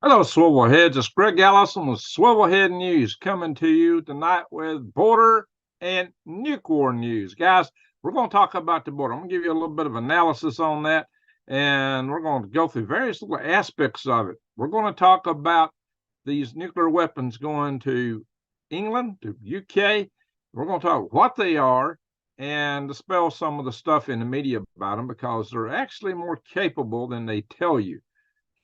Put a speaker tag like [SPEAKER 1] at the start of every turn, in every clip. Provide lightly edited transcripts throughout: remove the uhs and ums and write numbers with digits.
[SPEAKER 1] Hello, Swivel Heads. It's Greg Allison with Swivel Head News coming to you tonight with border and nuke war news. Guys, we're going to talk about the border. I'm going to give you a little bit of analysis on that, and we're going to go through various little aspects of it. We're going to talk about these nuclear weapons going to England, to UK. We're going to talk what they are and dispel some of the stuff in the media about them because they're actually more capable than they tell you.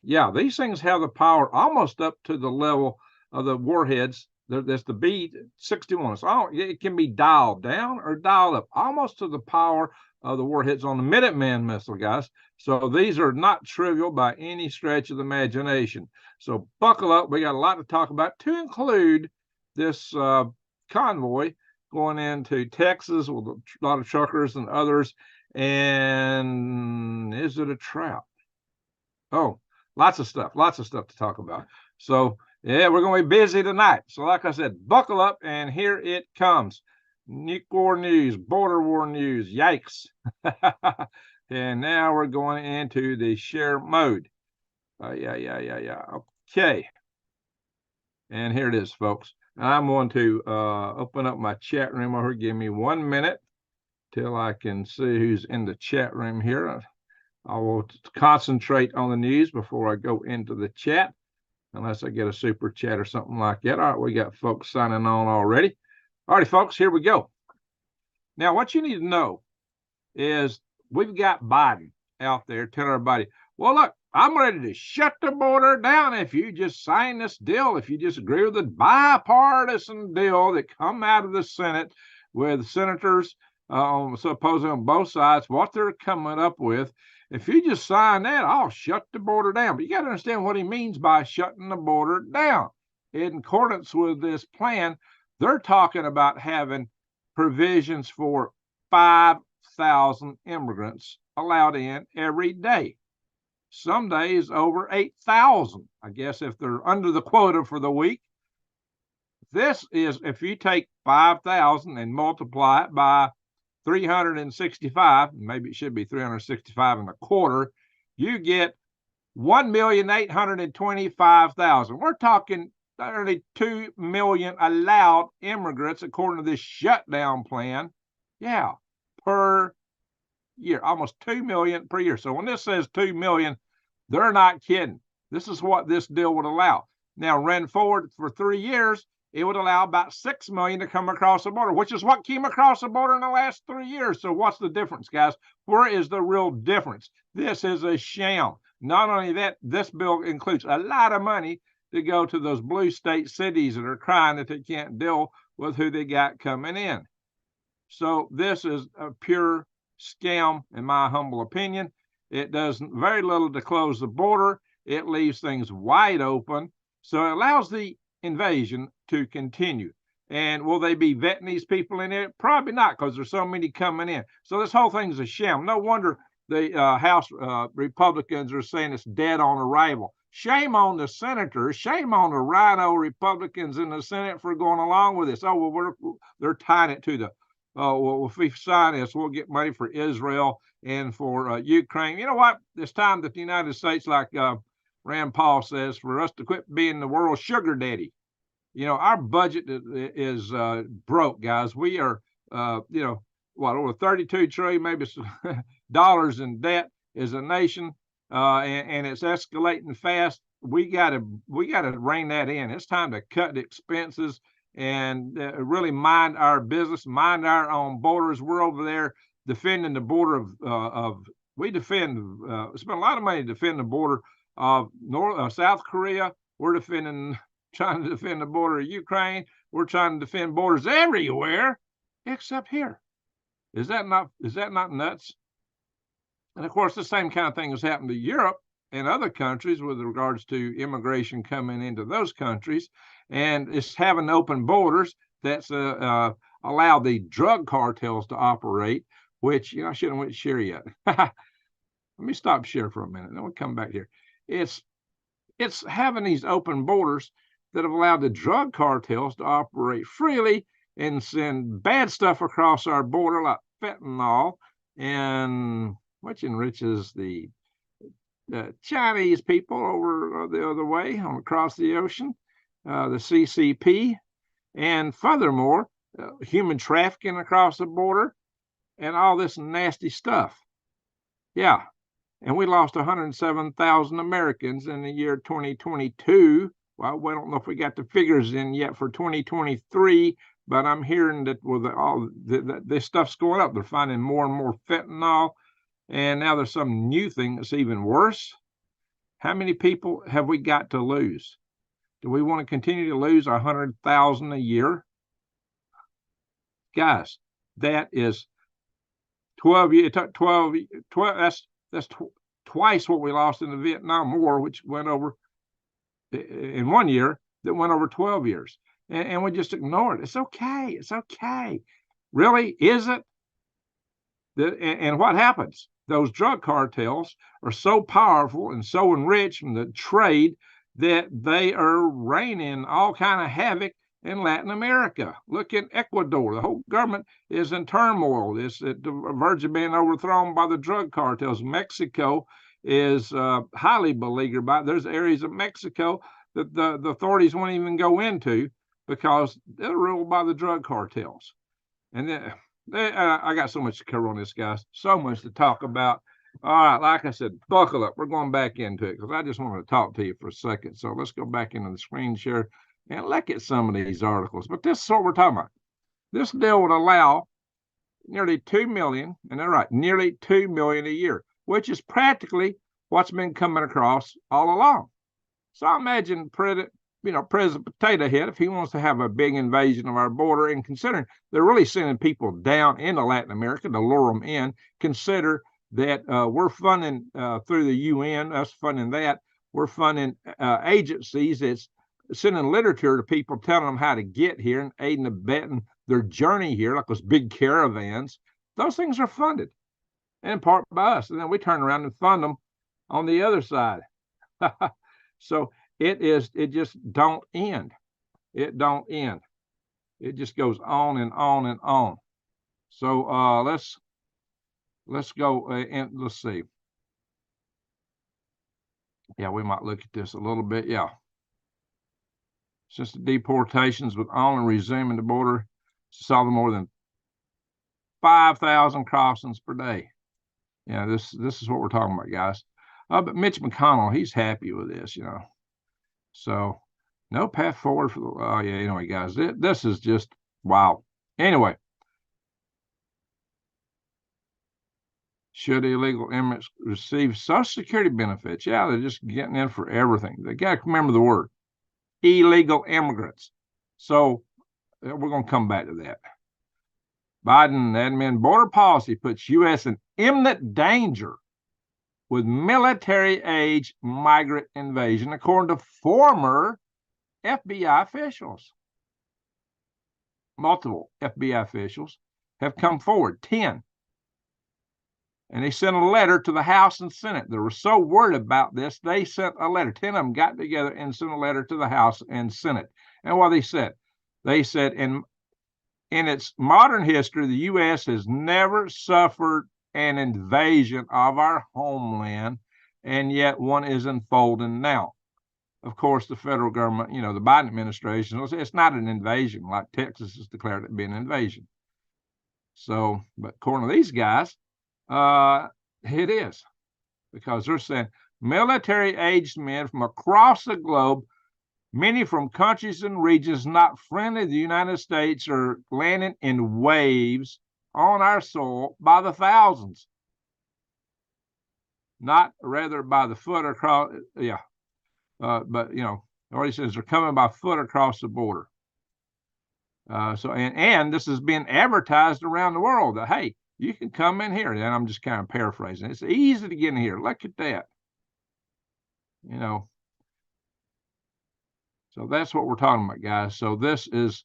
[SPEAKER 1] Yeah, these things have the power almost up to the level of the warheads. There's the B-61. So it can be dialed down or dialed up, almost to the power of the warheads on the Minuteman missile, guys. So these are not trivial by any stretch of the imagination. So buckle up. We got a lot to talk about, to include this convoy going into Texas with a lot of truckers and others. And is it a trap? Oh, lots of stuff to talk about. So, yeah, we're going to be busy tonight. So, like I said, buckle up, and here it comes. Nuke war news, border war news, yikes. And now we're going into the share mode. Yeah. Okay. And here it is, folks. I'm going to open up my chat room over here. Give me 1 minute till I can see who's in the chat room here. I will concentrate on the news before I go into the chat, unless I get a super chat or something like that. All right, we got folks signing on already. All right, folks, here we go. Now, what you need to know is we've got Biden out there telling everybody, well, look, I'm ready to shut the border down if you just sign this deal, if you just agree with the bipartisan deal that come out of the Senate with senators supposedly on both sides, what they're coming up with. If you just sign that, I'll shut the border down. But you got to understand what he means by shutting the border down. In accordance with this plan, they're talking about having provisions for 5,000 immigrants allowed in every day. Some days over 8,000, I guess, if they're under the quota for the week. This is, if you take 5,000 and multiply it by 365, maybe it should be 365 and a quarter, you get 1,825,000. We're talking nearly 2 million allowed immigrants according to this shutdown plan. Yeah, per year, almost 2 million per year. So when this says 2 million, they're not kidding. This is what this deal would allow. Now, run forward for 3 years, it would allow about 6 million to come across the border, which is what came across the border in the last 3 years. So what's the difference, guys? Where is the real difference? This is a sham. Not only that, this bill includes a lot of money to go to those blue state cities that are crying that they can't deal with who they got coming in. So this is a pure scam, in my humble opinion. It does very little to close the border. It leaves things wide open. So it allows the invasion to continue. And will they be vetting these people in there? Probably not, because there's so many coming in. So this whole thing is a sham. No wonder the House Republicans are saying it's dead on arrival. Shame on the senators. Shame on the rhino Republicans in the Senate for going along with this. Oh, well, they're tying it to the, oh, well, if we sign this, we'll get money for Israel and for Ukraine. You know what? It's time that the United States, like Rand Paul says, for us to quit being the world's sugar daddy. You know, our budget is broke, guys. We are, over 32 trillion, maybe dollars in debt as a nation, and it's escalating fast. We gotta rein that in. It's time to cut the expenses and really mind our business, mind our own borders. We're over there defending the border we spend a lot of money to defend the border of South Korea. We're trying to defend the border of Ukraine. We're trying to defend borders everywhere except here. Is that not nuts? And of course, the same kind of thing has happened to Europe and other countries with regards to immigration coming into those countries. And it's having open borders that's allowed the drug cartels to operate, which, I shouldn't went share yet. Let me stop share for a minute, then we'll come back here. It's having these open borders that have allowed the drug cartels to operate freely and send bad stuff across our border, like fentanyl, and which enriches the Chinese people over the other way across the ocean, the CCP, and furthermore, human trafficking across the border and all this nasty stuff. Yeah. And we lost 107,000 Americans in the year 2022. Well, we don't know if we got the figures in yet for 2023, but I'm hearing that with all this stuff's going up. They're finding more and more fentanyl, and now there's some new thing that's even worse. How many people have we got to lose? Do we want to continue to lose 100,000 a year? Guys, that is 12 years. 12. That's twice what we lost in the Vietnam War, which went over in 1 year, that went over 12 years. And we just ignore it. It's okay. It's okay. Really? Is it? And what happens? Those drug cartels are so powerful and so enriched from the trade that they are raining all kind of havoc in Latin America. Look at Ecuador. The whole government is in turmoil. It's at the verge of being overthrown by the drug cartels. Mexico is highly beleaguered by it. There's areas of Mexico that the authorities won't even go into because they're ruled by the drug cartels. And then I got so much to cover on this, guys. So much to talk about. All right, like I said, buckle up. We're going back into it because I just want to talk to you for a second. So let's go back into the screen share and look at some of these articles. But this is what we're talking about. This deal would allow nearly 2 million, and they're right, nearly 2 million a year, which is practically what's been coming across all along. So I imagine President Potato Head, if he wants to have a big invasion of our border, and considering they're really sending people down into Latin America to lure them in, consider that we're funding through the UN, us funding that. We're funding agencies that's sending literature to people, telling them how to get here and aiding and abetting their journey here, like those big caravans. Those things are funded, and in part by us. And then we turn around and fund them on the other side. So it just don't end. It don't end. It just goes on and on and on. So let's go and let's see. Yeah, we might look at this a little bit. Yeah. Since the deportations with only resuming the border, saw more than 5,000 crossings per day. Yeah, this is what we're talking about, guys. But Mitch McConnell, he's happy with this, So no path forward for the. Oh yeah, anyway, guys, this is just wow. Anyway, should illegal immigrants receive Social Security benefits? Yeah, they're just getting in for everything. They got to remember the word illegal immigrants. So we're going to come back to that. Biden admin border policy puts U.S. in imminent danger with military-age migrant invasion, according to former FBI officials. Multiple FBI officials have come forward, 10. And they sent a letter to the House and Senate. They were so worried about this, they sent a letter. 10 of them got together and sent a letter to the House and Senate. And what they said in its modern history, the U.S. has never suffered an invasion of our homeland, and yet one is unfolding now. Of course, the federal government, the Biden administration, it's not an invasion like Texas has declared it being an invasion. So, but according to these guys, it is, because they're saying military-aged men from across the globe, many from countries and regions not friendly to the United States, are landing in waves on our soil by the thousands. Not rather by the foot across, yeah. But or he says they're coming by foot across the border. And this has been advertised around the world that, hey, you can come in here. And I'm just kind of paraphrasing. It's easy to get in here. Look at that. So that's what we're talking about, guys. So this is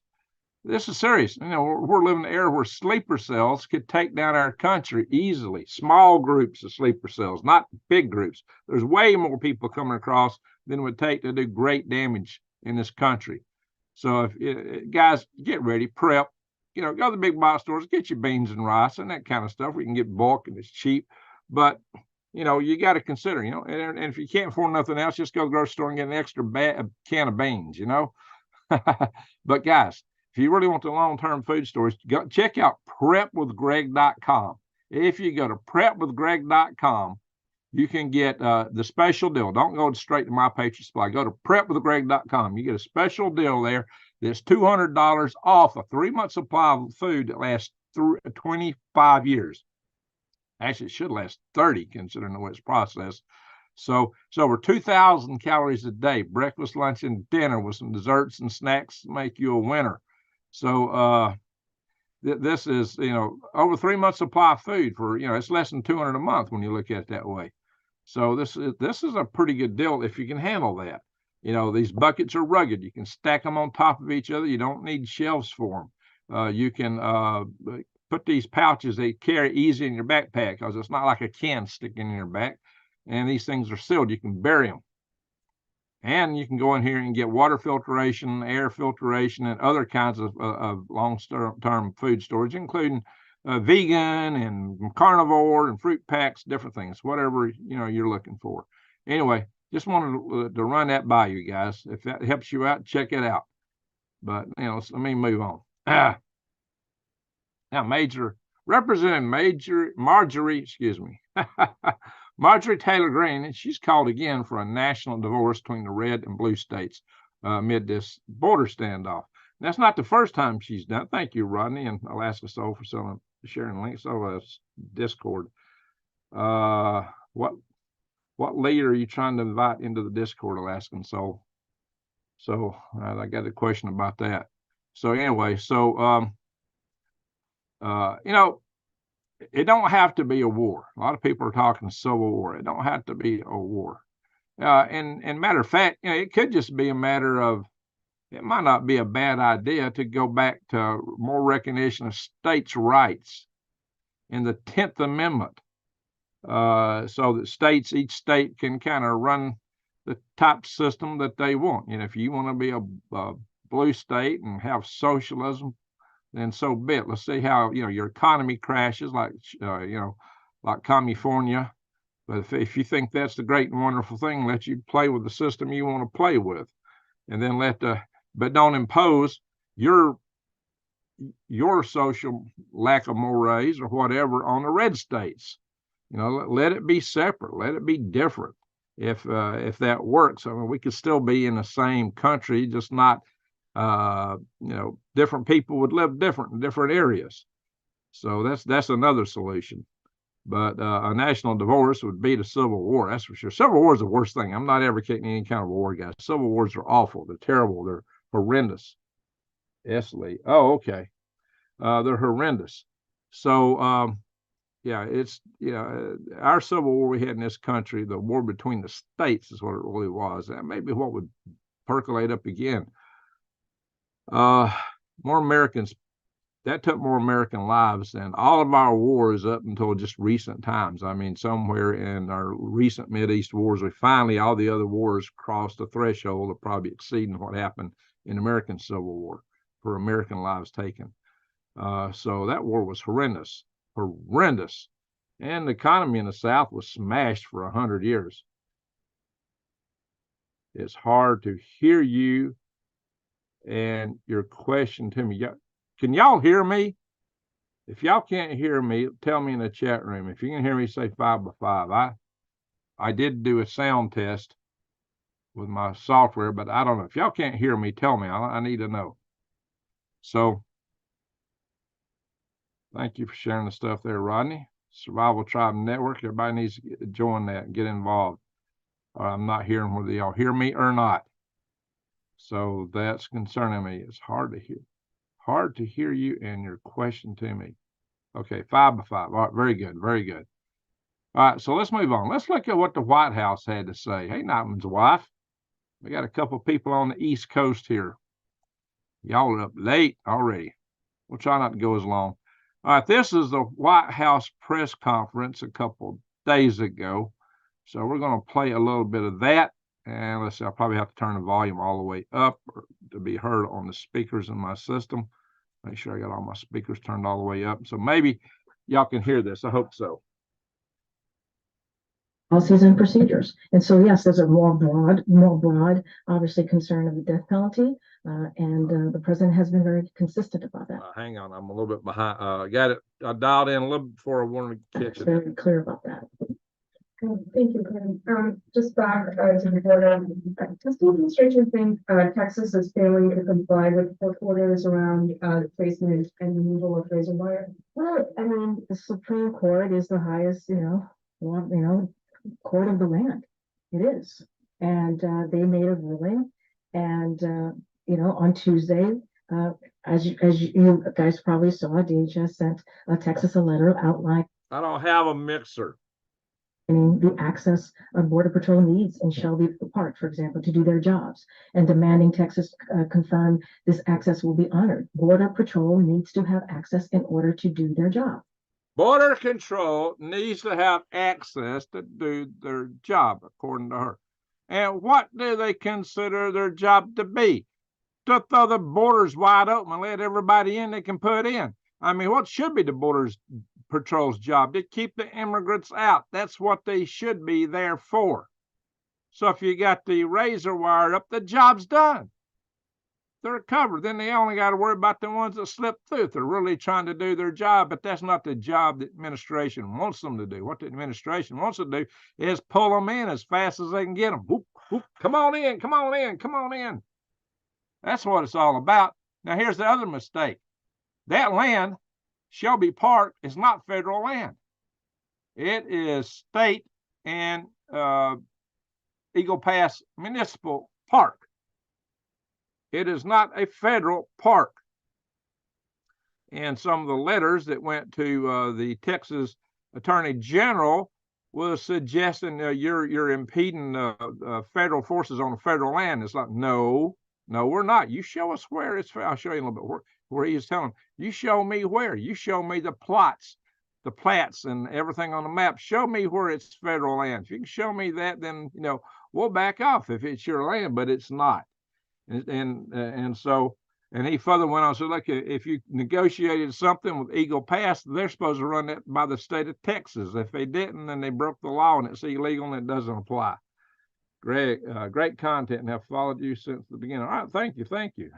[SPEAKER 1] serious. We're living in an era where sleeper cells could take down our country easily. Small groups of sleeper cells, not big groups. There's way more people coming across than it would take to do great damage in this country. So if guys, get ready, prep. Go to the big box stores, get your beans and rice and that kind of stuff. We can get bulk and it's cheap. But you got to consider, and if you can't afford nothing else, just go to the grocery store and get an extra can of beans, But guys, if you really want the long-term food storage, go check out prepwithgreg.com. If you go to prepwithgreg.com, you can get the special deal. Don't go straight to My Patriot Supply. Go to prepwithgreg.com. You get a special deal there that's $200 off a 3-month supply of food that lasts through 25 years. Actually, it should last 30, considering the way it's processed. So it's over 2,000 calories a day, breakfast, lunch, and dinner with some desserts and snacks to make you a winner. So this is, over 3 months supply of food for, it's less than 200 a month when you look at it that way. So this is a pretty good deal if you can handle that. These buckets are rugged. You can stack them on top of each other. You don't need shelves for them. You can put these pouches, they carry easy in your backpack because it's not like a can sticking in your back. And these things are sealed. You can bury them. And you can go in here and get water filtration, air filtration, and other kinds of long-term food storage, including vegan and carnivore and fruit packs, different things, whatever you're looking for. Anyway, just wanted to run that by you guys. If that helps you out, check it out. But let me move on. Now, Marjorie, excuse me, Marjorie Taylor Greene, and she's called again for a national divorce between the red and blue states amid this border standoff. And that's not the first time she's done. Thank you, Rodney and Alaska Soul, for sharing links over Discord. What leader are you trying to invite into the Discord, Alaskan Soul? So I got a question about that. So anyway, it don't have to be a war. A lot of people are talking civil war. It don't have to be a war. And matter of fact, it could just be a matter of, it might not be a bad idea to go back to more recognition of states' rights in the 10th Amendment, so that each state can kind of run the type system that they want. If you want to be a blue state and have socialism, then so be it. Let's see how your economy crashes, like California. But if you think that's the great and wonderful thing, let you play with the system you want to play with, and then but don't impose your social lack of mores or whatever on the red states. Let it be separate. Let it be different. If that works, I mean, we could still be in the same country, just not. Different people would live different in different areas. So that's another solution. But a national divorce would beat a civil war, that's for sure. Civil war is the worst thing. I'm not advocating any kind of war, guys. Civil wars are awful. They're terrible. They're horrendous. Yes, Lee. Oh, okay. They're horrendous. So, it's, our civil war we had in this country, the war between the states is what it really was. That may be what would percolate up again. More Americans, that took more American lives than all of our wars up until just recent times. I mean, somewhere in our recent Mideast wars, all the other wars crossed the threshold of probably exceeding what happened in the American Civil War for American lives taken. So that war was horrendous. And the economy in the South was smashed for 100 years. It's hard to hear you and your question to me. Can y'all hear me? If y'all can't hear me, tell me in the chat room. If you can hear me, say 5 by 5. I did do a sound test with my software, but I don't know. If y'all can't hear me, tell me. I need to know. So thank you for sharing the stuff there, Rodney. Survival Tribe Network. Everybody needs to join that and get involved. I'm not hearing whether y'all hear me or not. So that's concerning me. It's hard to hear you and your question to me. Okay, 5 by 5. All right, very good. All right, so let's move on. Let's look at what the White House had to say. Hey, Nightman's wife. We got a couple people on the East Coast here. Y'all are up late already. We'll try not to go as long. All right, this is the White House press conference a couple days ago. So we're going to play a little bit of that. And let's see, I'll probably have to turn the volume all the way up to be heard on the speakers in my system. Make sure I got all my speakers turned all the way up. So maybe y'all can hear this. I hope so.
[SPEAKER 2] policies and procedures. And so, yes, there's a more broad, obviously, concern of the death penalty. And the president has been very consistent about that.
[SPEAKER 1] Hang on, I'm a little bit behind. Got it. I dialed in a little before I wanted to catch it.
[SPEAKER 2] Very clear about that.
[SPEAKER 3] Thank you, Karen. Just back to the border, does the administration think Texas is failing to comply with court orders around the placement and removal of razor wire?
[SPEAKER 2] Well, I mean, the Supreme Court is the highest, court of the land. It is, and they made a ruling, and on Tuesday, as you guys probably saw, DHS sent Texas a letter outlining
[SPEAKER 1] I don't have a mixer.
[SPEAKER 2] the access Border Patrol needs in Shelby Park, for example, to do their jobs, and demanding Texas confirm this access will be honored. Border Patrol needs to have access in order to do their job.
[SPEAKER 1] Border Control needs to have access to do their job, according to her. And what do they consider their job to be? To throw the borders wide open and let everybody in they can put in. I mean, what should be the Border Patrol's job? To keep the immigrants out. That's what they should be there for. So if you got the razor wire up, the job's done. They're covered. Then they only got to worry about the ones that slip through if they're really trying to do their job. But that's not the job the administration wants them to do. What the administration wants to do is pull them in as fast as they can get them. Whoop, whoop, come on in, come on in, come on in. That's what it's all about. Now, here's the other mistake. That land, Shelby Park, is not federal land. It is state and Eagle Pass Municipal Park. It is not a federal park. And some of the letters that went to the Texas Attorney General was suggesting you're impeding federal forces on federal land. It's like, no, we're not. You show us where it's. I'll show you a little bit where he is telling. You show me where. You show me the plats, and everything on the map. Show me where it's federal land. If you can show me that, then we'll back off if it's your land, but it's not. And so he further went on. So look, if you negotiated something with Eagle Pass, they're supposed to run that by the state of Texas. If they didn't, then they broke the law and it's illegal and it doesn't apply. Greg, great content, and I've followed you since the beginning. All right, thank you.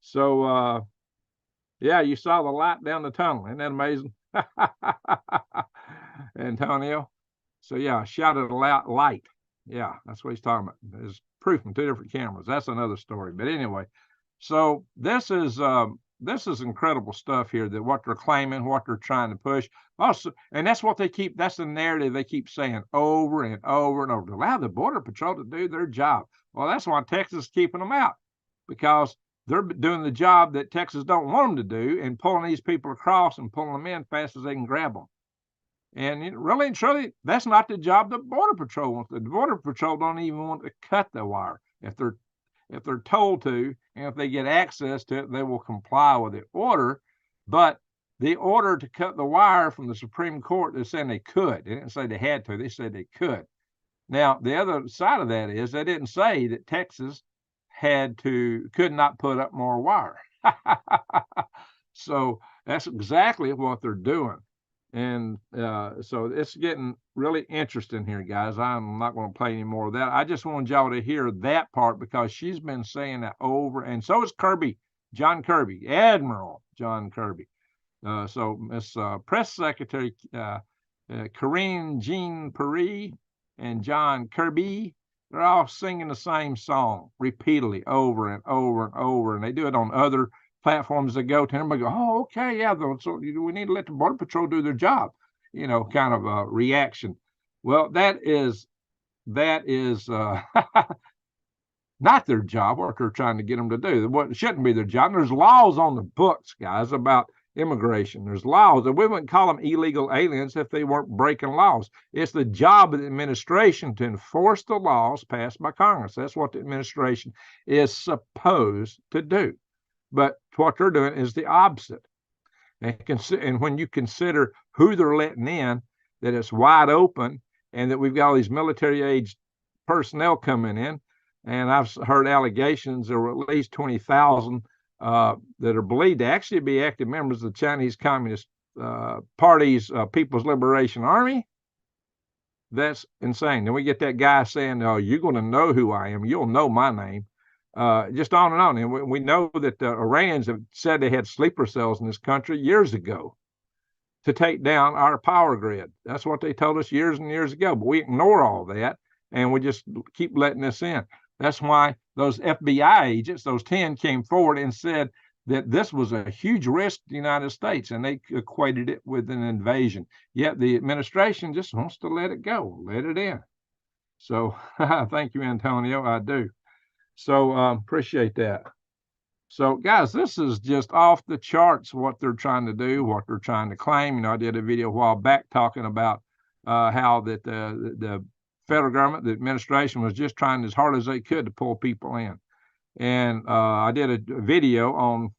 [SPEAKER 1] So yeah, you saw the light down the tunnel. Isn't that amazing? Antonio. So yeah, I shouted a loud light. Yeah, that's what he's talking about. There's proof from two different cameras. That's another story. But anyway, so this is incredible stuff here, that what they're claiming, what they're trying to push. Also, and that's what that's the narrative they keep saying over and over and over. Allow the Border Patrol to do their job. Well, that's why Texas is keeping them out, because they're doing the job that Texas don't want them to do and pulling these people across and pulling them in fast as they can grab them. And really and truly, that's not the job the Border Patrol wants. The Border Patrol don't even want to cut the wire. If they're told to, and if they get access to it, they will comply with the order. But the order to cut the wire from the Supreme Court, they're saying they could. They didn't say they had to. They said they could. Now, the other side of that is they didn't say that Texas could not put up more wire. So that's exactly what they're doing. And so it's getting really interesting here, guys. I'm not going to play any more of that. I just wanted y'all to hear that part, because she's been saying that over, and so is John Kirby, Admiral John Kirby. So Miss Press Secretary Karine Jean-Pierre and John Kirby, they're all singing the same song repeatedly over and over and over, and they do it on other platforms that go to, everybody go, oh, okay, yeah, so we need to let the Border Patrol do their job, kind of a reaction. Well, that is not their job, what they're trying to get them to do. What shouldn't be their job. There's laws on the books, guys, about immigration. There's laws, and we wouldn't call them illegal aliens if they weren't breaking laws. It's the job of the administration to enforce the laws passed by Congress. That's what the administration is supposed to do. But what they're doing is the opposite. And when you consider who they're letting in, that it's wide open, and that we've got all these military-age personnel coming in, and I've heard allegations there were at least 20,000 that are believed to actually be active members of the Chinese Communist Party's People's Liberation Army. That's insane. Then we get that guy saying, "Oh, you're going to know who I am. You'll know my name." Just on and on. And we know that the Iranians have said they had sleeper cells in this country years ago to take down our power grid. That's what they told us years and years ago. But we ignore all that and we just keep letting this in. That's why those FBI agents, those 10, came forward and said that this was a huge risk to the United States, and they equated it with an invasion. Yet the administration just wants to let it go, let it in. So thank you, Antonio. I do. So appreciate that. So, guys, this is just off the charts what they're trying to do, what they're trying to claim. You know, I did a video a while back talking about how that the federal government, the administration, was just trying as hard as they could to pull people in. And I did a video on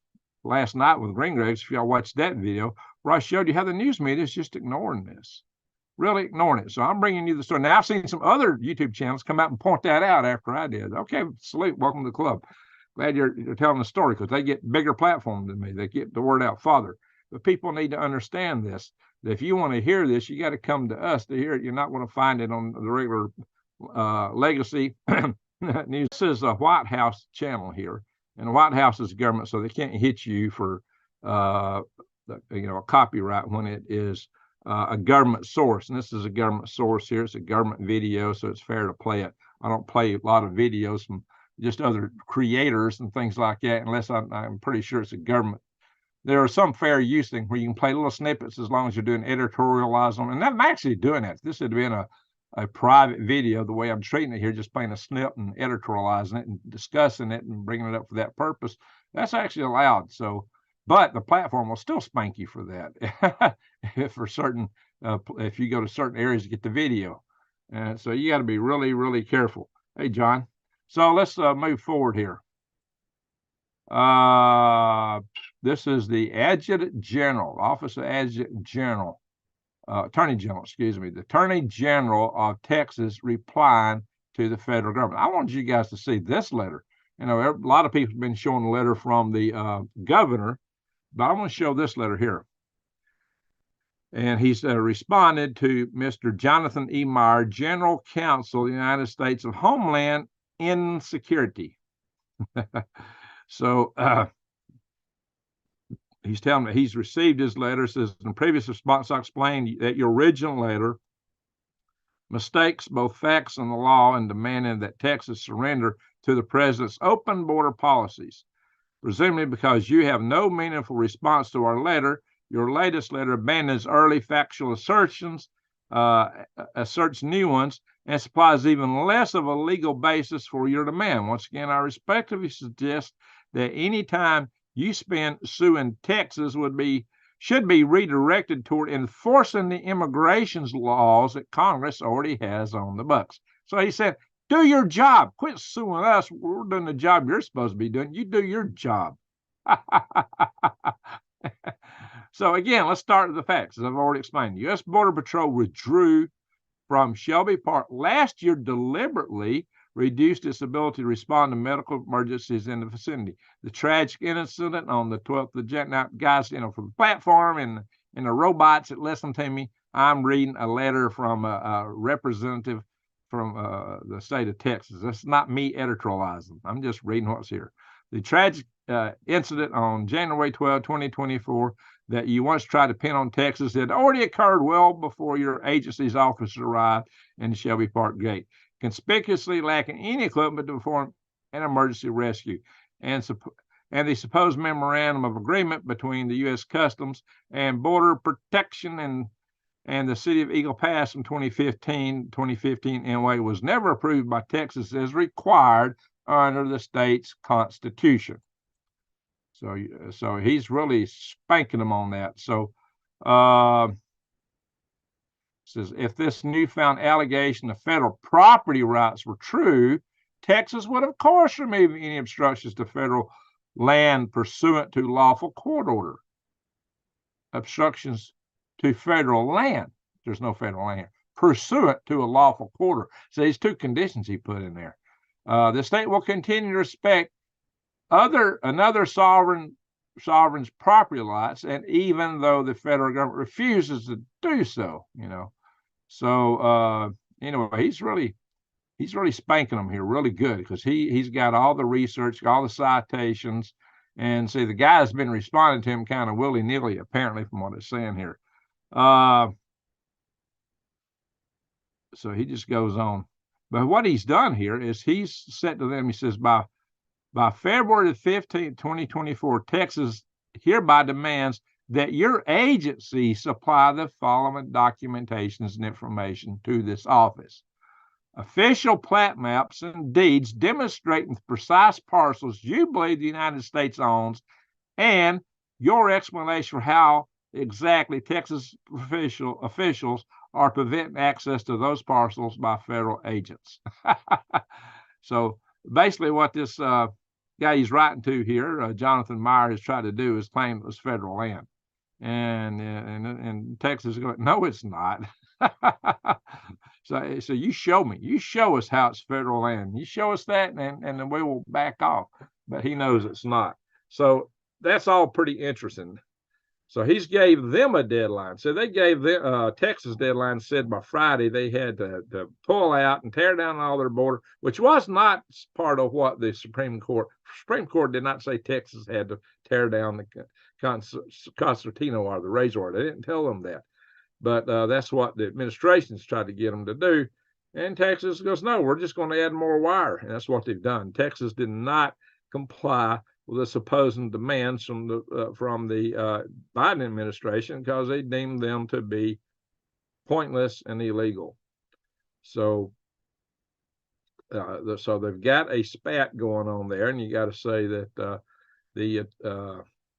[SPEAKER 1] last night with Green Graves, if y'all watched that video, where I showed you how the news media is just ignoring this, really ignoring it. So I'm bringing you the story. Now, I've seen some other YouTube channels come out and point that out after I did. Okay, salute, welcome to the club. Glad you're telling the story, because they get bigger platform than me. They get the word out farther. But people need to understand this. That if you want to hear this, you got to come to us to hear it. You're not going to find it on the regular legacy news. This is a White House channel here, and the White House is government, so they can't hit you for a copyright when it is a government source. And this is a government source here. It's a government video, so it's fair to play it. I don't play a lot of videos from just other creators and things like that, unless I'm pretty sure it's a government. There are some fair use things where you can play little snippets as long as you're doing editorialize them. And I'm actually doing that. This had been a private video, the way I'm treating it here, just playing a snip and editorializing it and discussing it and bringing it up for that purpose. That's actually allowed. So, but the platform will still spank you for that for certain, if you go to certain areas to get the video. And so you got to be really, really careful. Hey, John. So let's move forward here. This is the Adjutant General, Office of Adjutant General, Attorney General, excuse me, the Attorney General of Texas replying to the federal government. I wanted you guys to see this letter. You know, a lot of people have been showing the letter from the governor, but I want to show this letter here. And he's responded to Mr. Jonathan E. Meyer, General Counsel of the United States of Homeland Insecurity. So he's telling me he's received his letter. Says in previous response, I explained that your original letter mistakes both facts and the law in demanding that Texas surrender to the president's open border policies. Presumably because you have no meaningful response to our letter, your latest letter abandons early factual assertions, asserts new ones, and supplies even less of a legal basis for your demand. Once again, I respectfully suggest that any time you spend suing Texas should be redirected toward enforcing the immigration laws that Congress already has on the books. So he said, do your job. Quit suing us. We're doing the job you're supposed to be doing. You do your job. So again, let's start with the facts. As I've already explained, U.S. Border Patrol withdrew from Shelby Park last year, deliberately reduced its ability to respond to medical emergencies in the vicinity. The tragic incident on the 12th of January. Now, guys, you know, from the platform and the robots that listen to me, I'm reading a letter from a representative from the state of Texas. That's not me editorializing. I'm just reading what's here. The tragic incident on January 12, 2024, that you once tried to pin on Texas had already occurred well before your agency's officers arrived in the Shelby Park gate, conspicuously lacking any equipment to perform an emergency rescue. And the supposed memorandum of agreement between the U.S. Customs and Border Protection and the city of Eagle Pass in 2015 NOA was never approved by Texas as required under the state's constitution. So he's really spanking them on that. So says if this newfound allegation of federal property rights were true, Texas would of course remove any obstructions to federal land pursuant to lawful court order. Obstructions to federal land. There's no federal land here. Pursuant to a lawful court order. So these two conditions he put in there. The state will continue to respect another sovereign's property rights, and even though the federal government refuses to do so, you know, So anyway, he's really spanking them here really good because he's got all the research, all the citations, and see the guy's been responding to him kind of willy-nilly apparently from what it's saying here. So he just goes on. But what he's done here is he's said to them, he says, by February the 15th, 2024, Texas hereby demands that your agency supply the following documentations and information to this office. Official plat maps and deeds demonstrating the precise parcels you believe the United States owns, and your explanation for how exactly Texas officials are preventing access to those parcels by federal agents. So basically what this guy he's writing to here, Jonathan Meyer, has tried to do is claim it was federal land. And Texas is going, no, it's not. So you show us how it's federal land. You show us that, and then we will back off. But he knows it's not. So that's all pretty interesting. So he's gave them a deadline. So they gave them Texas deadline, said by Friday they had to pull out and tear down all their border, which was not part of what the Supreme Court did not say Texas had to tear down the concertina or the razor. They didn't tell them that. But that's what the administration's tried to get them to do. And Texas goes, no, we're just going to add more wire. And that's what they've done. Texas did not comply with the supposed demands from the Biden administration because they deemed them to be pointless and illegal. So so they've got a spat going on there. And you got to say that the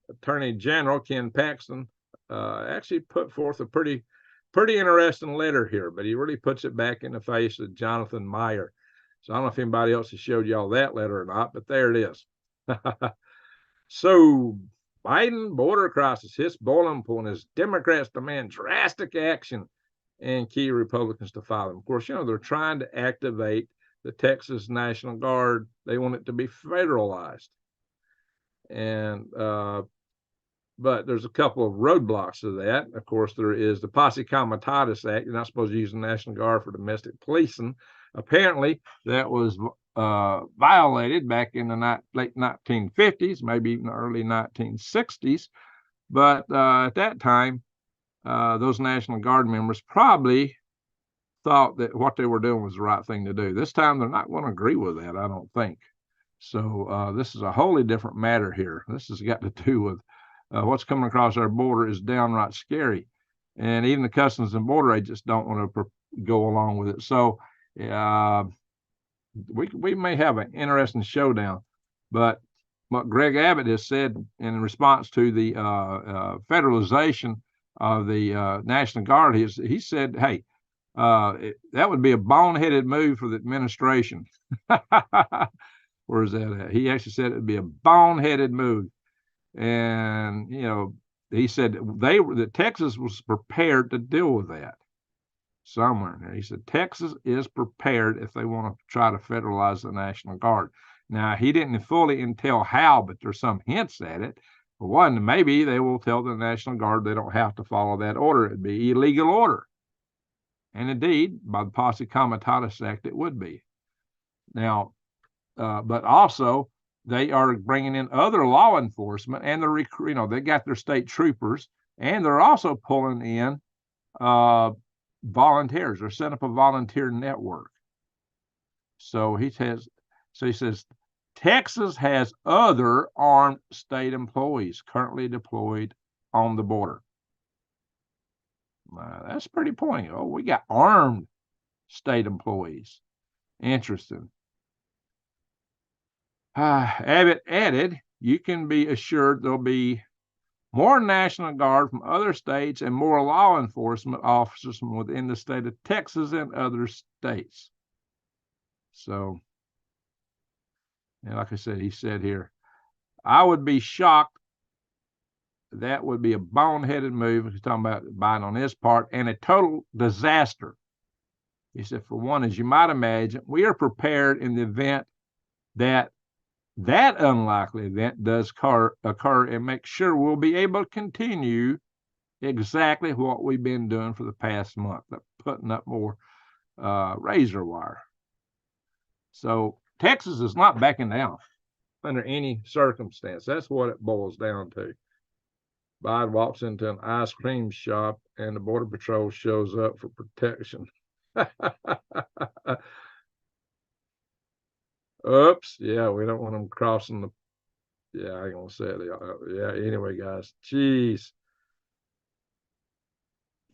[SPEAKER 1] Attorney General, Ken Paxton, actually put forth a pretty interesting letter here, but he really puts it back in the face of Jonathan Meyer. So I don't know if anybody else has showed y'all that letter or not, but there it is. So Biden border crisis hits boiling point as Democrats demand drastic action and key Republicans to follow them. Of course, they're trying to activate the Texas National Guard. They want it to be federalized. And but there's a couple of roadblocks to that. Of course, there is the Posse Comitatus Act. You're not supposed to use the National Guard for domestic policing. Apparently, that was violated back in the late 1950s, maybe even the early 1960s. But at that time, those National Guard members probably thought that what they were doing was the right thing to do. This time, they're not going to agree with that, I don't think. So this is a wholly different matter here. This has got to do with what's coming across our border is downright scary. And even the Customs and Border agents don't want to go along with it. So we may have an interesting showdown. But what Greg Abbott has said in response to the federalization of the National Guard, he said, hey, that would be a boneheaded move for the administration. Where is that at? He actually said it would be a boneheaded move. And, he said that Texas was prepared to deal with that somewhere in there. He said Texas is prepared if they want to try to federalize the National Guard. Now, he didn't fully entail how, but there's some hints at it. For one, maybe they will tell the National Guard they don't have to follow that order. It'd be illegal order. And indeed, by the Posse Comitatus Act, it would be. Now, but also, they are bringing in other law enforcement, and they got their state troopers, and they're also pulling in volunteers. They're setting up a volunteer network. So he says, Texas has other armed state employees currently deployed on the border. That's pretty pointy. Oh, we got armed state employees. Interesting. Abbott added, you can be assured there'll be more National Guard from other states and more law enforcement officers from within the state of Texas and other states. So, and like I said, he said here, I would be shocked. That would be a boneheaded move. He's talking about Biden on his part and a total disaster. He said, for one, as you might imagine, we are prepared in the event that unlikely event does occur and make sure we'll be able to continue exactly what we've been doing for the past month, putting up more razor wire. So Texas is not backing down under any circumstance. That's what it boils down to. Biden walks into an ice cream shop and the Border Patrol shows up for protection. Oops. Yeah, we don't want them crossing the. Yeah, I ain't gonna say it. Yeah, anyway, guys. Jeez.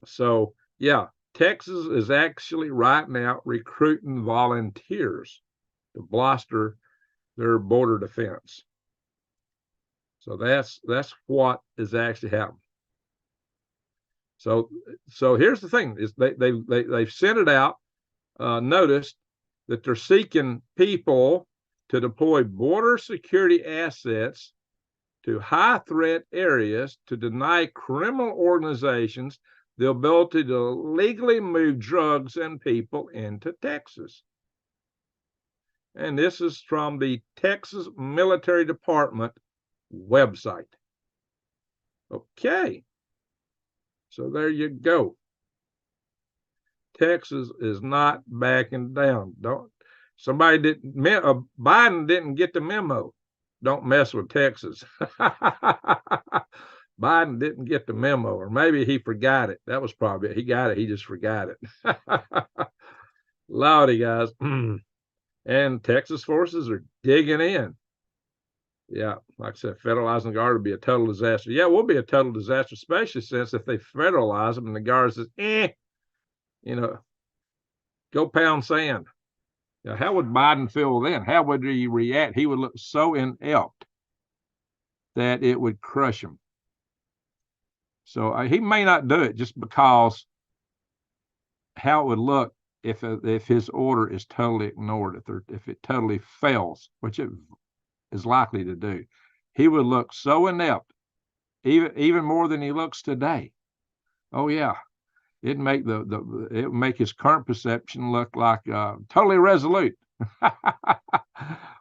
[SPEAKER 1] So, yeah, Texas is actually right now recruiting volunteers to bolster their border defense. So that's what is actually happening. So here's the thing: is they've sent it out. Noticed that they're seeking people to deploy border security assets to high threat areas to deny criminal organizations the ability to legally move drugs and people into Texas. And this is from the Texas Military Department website. Okay. So there you go. Texas is not backing down. Biden didn't get the memo. Don't mess with Texas. Biden didn't get the memo, or maybe he forgot it. That was probably it. He got it. He just forgot it. Lordy, guys. And Texas forces are digging in. Yeah, like I said, federalizing the Guard would be a total disaster. Yeah, it will be a total disaster, especially since if they federalize them and the Guard says, go pound sand. Now, how would Biden feel then? How would he react? He would look so inept that it would crush him. So he may not do it just because how it would look if his order is totally ignored, if it totally fails, which it is likely to do. He would look so inept, even more than he looks today. Oh yeah, it'd make his current perception look like totally resolute,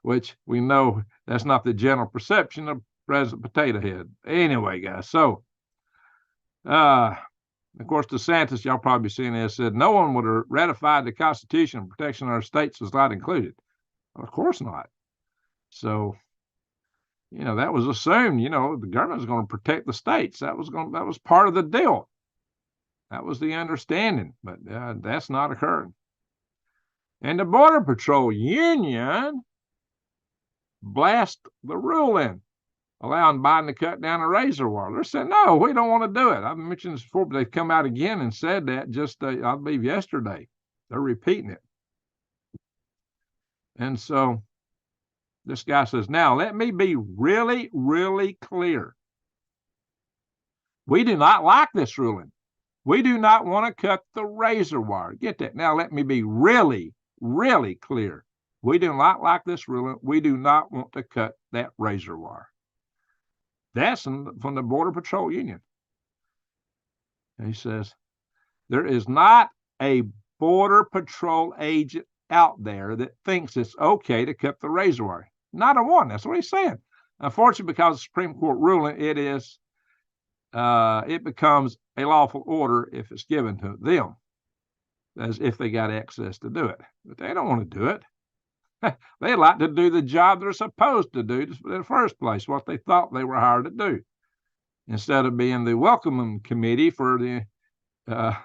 [SPEAKER 1] which we know that's not the general perception of President Potato Head. Anyway, guys, so of course, DeSantis, y'all probably seen this, said no one would have ratified the Constitution and protection of our states was not included. Well, of course not. So, that was assumed, the government was going to protect the states. That was part of the deal. That was the understanding, but that's not occurring. And the Border Patrol Union blast the ruling, allowing Biden to cut down a razor wire. They said, no, we don't want to do it. I've mentioned this before, but they've come out again and said that just, I believe, yesterday. They're repeating it. And so this guy says, now let me be really, really clear. We do not like this ruling. We do not want to cut the razor wire. Get that. Now let me be really, really clear. We do not like this ruling. We do not want to cut that razor wire. That's from the Border Patrol Union. And he says, there is not a Border Patrol agent out there that thinks it's okay to cut the razor wire. Not a one. That's what he's saying. Unfortunately, because of the Supreme Court ruling, it becomes a lawful order if it's given to them, as if they got access to do it. But they don't want to do it. They like to do the job they're supposed to do in the first place, what they thought they were hired to do, instead of being the welcoming committee for the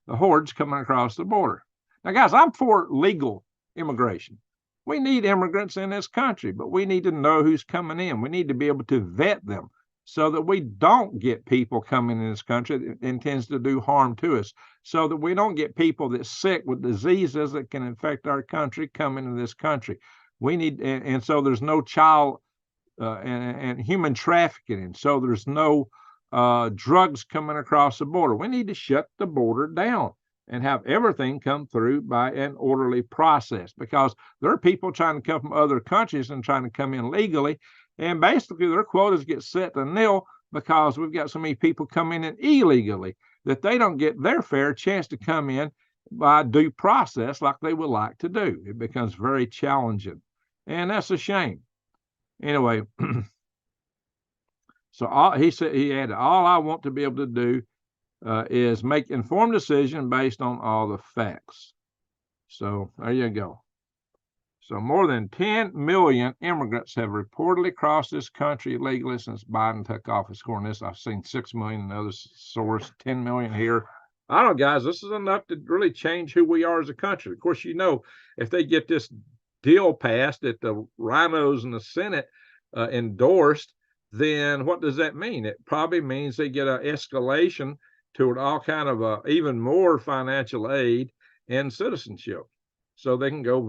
[SPEAKER 1] hordes coming across the border. Now, guys, I'm for legal immigration. We need immigrants in this country, but we need to know who's coming in. We need to be able to vet them so that we don't get people coming in this country that intends to do harm to us, so that we don't get people that's sick with diseases that can infect our country coming into this country. We need, and so there's no child and human trafficking, and so there's no drugs coming across the border. We need to shut the border down and have everything come through by an orderly process, because there are people trying to come from other countries and trying to come in legally. And basically, their quotas get set to nil because we've got so many people coming in illegally that they don't get their fair chance to come in by due process like they would like to do. It becomes very challenging, and that's a shame. Anyway, so he added, all I want to be able to do is make informed decision based on all the facts. So there you go. So more than 10 million immigrants have reportedly crossed this country illegally since Biden took office. According to this, I've seen 6 million in another source, 10 million here. I don't know, guys, this is enough to really change who we are as a country. Of course, you know, if they get this deal passed that the rhinos in the Senate endorsed, then what does that mean? It probably means they get an escalation toward all kind of even more financial aid and citizenship, so they can go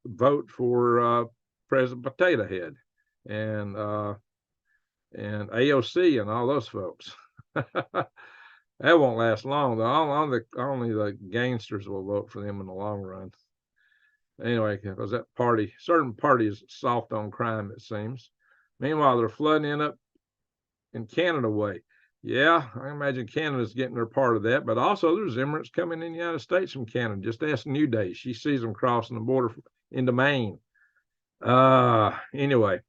[SPEAKER 1] vote for President Potato Head and AOC and all those folks. That won't last long, though. Only the gangsters will vote for them in the long run. Anyway, because that party, certain parties, soft on crime, it seems. Meanwhile, they're flooding up in Canada way. Yeah, I imagine Canada's getting their part of that, but also there's immigrants coming in the United States from Canada. Just ask New Day. She sees them crossing the border into Maine. Anyway,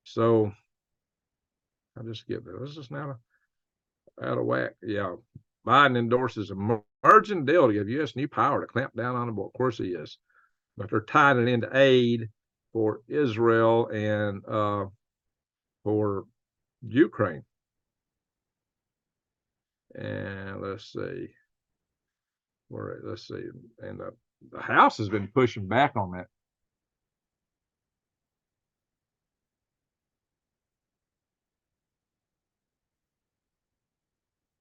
[SPEAKER 1] so I'll just get there. This is now out of whack. Yeah, Biden endorses a merging deal to give U.S. new power to clamp down on abortion. Of course he is, but they're tying it into aid for Israel and for Ukraine. And let's see, and the House has been pushing back on that.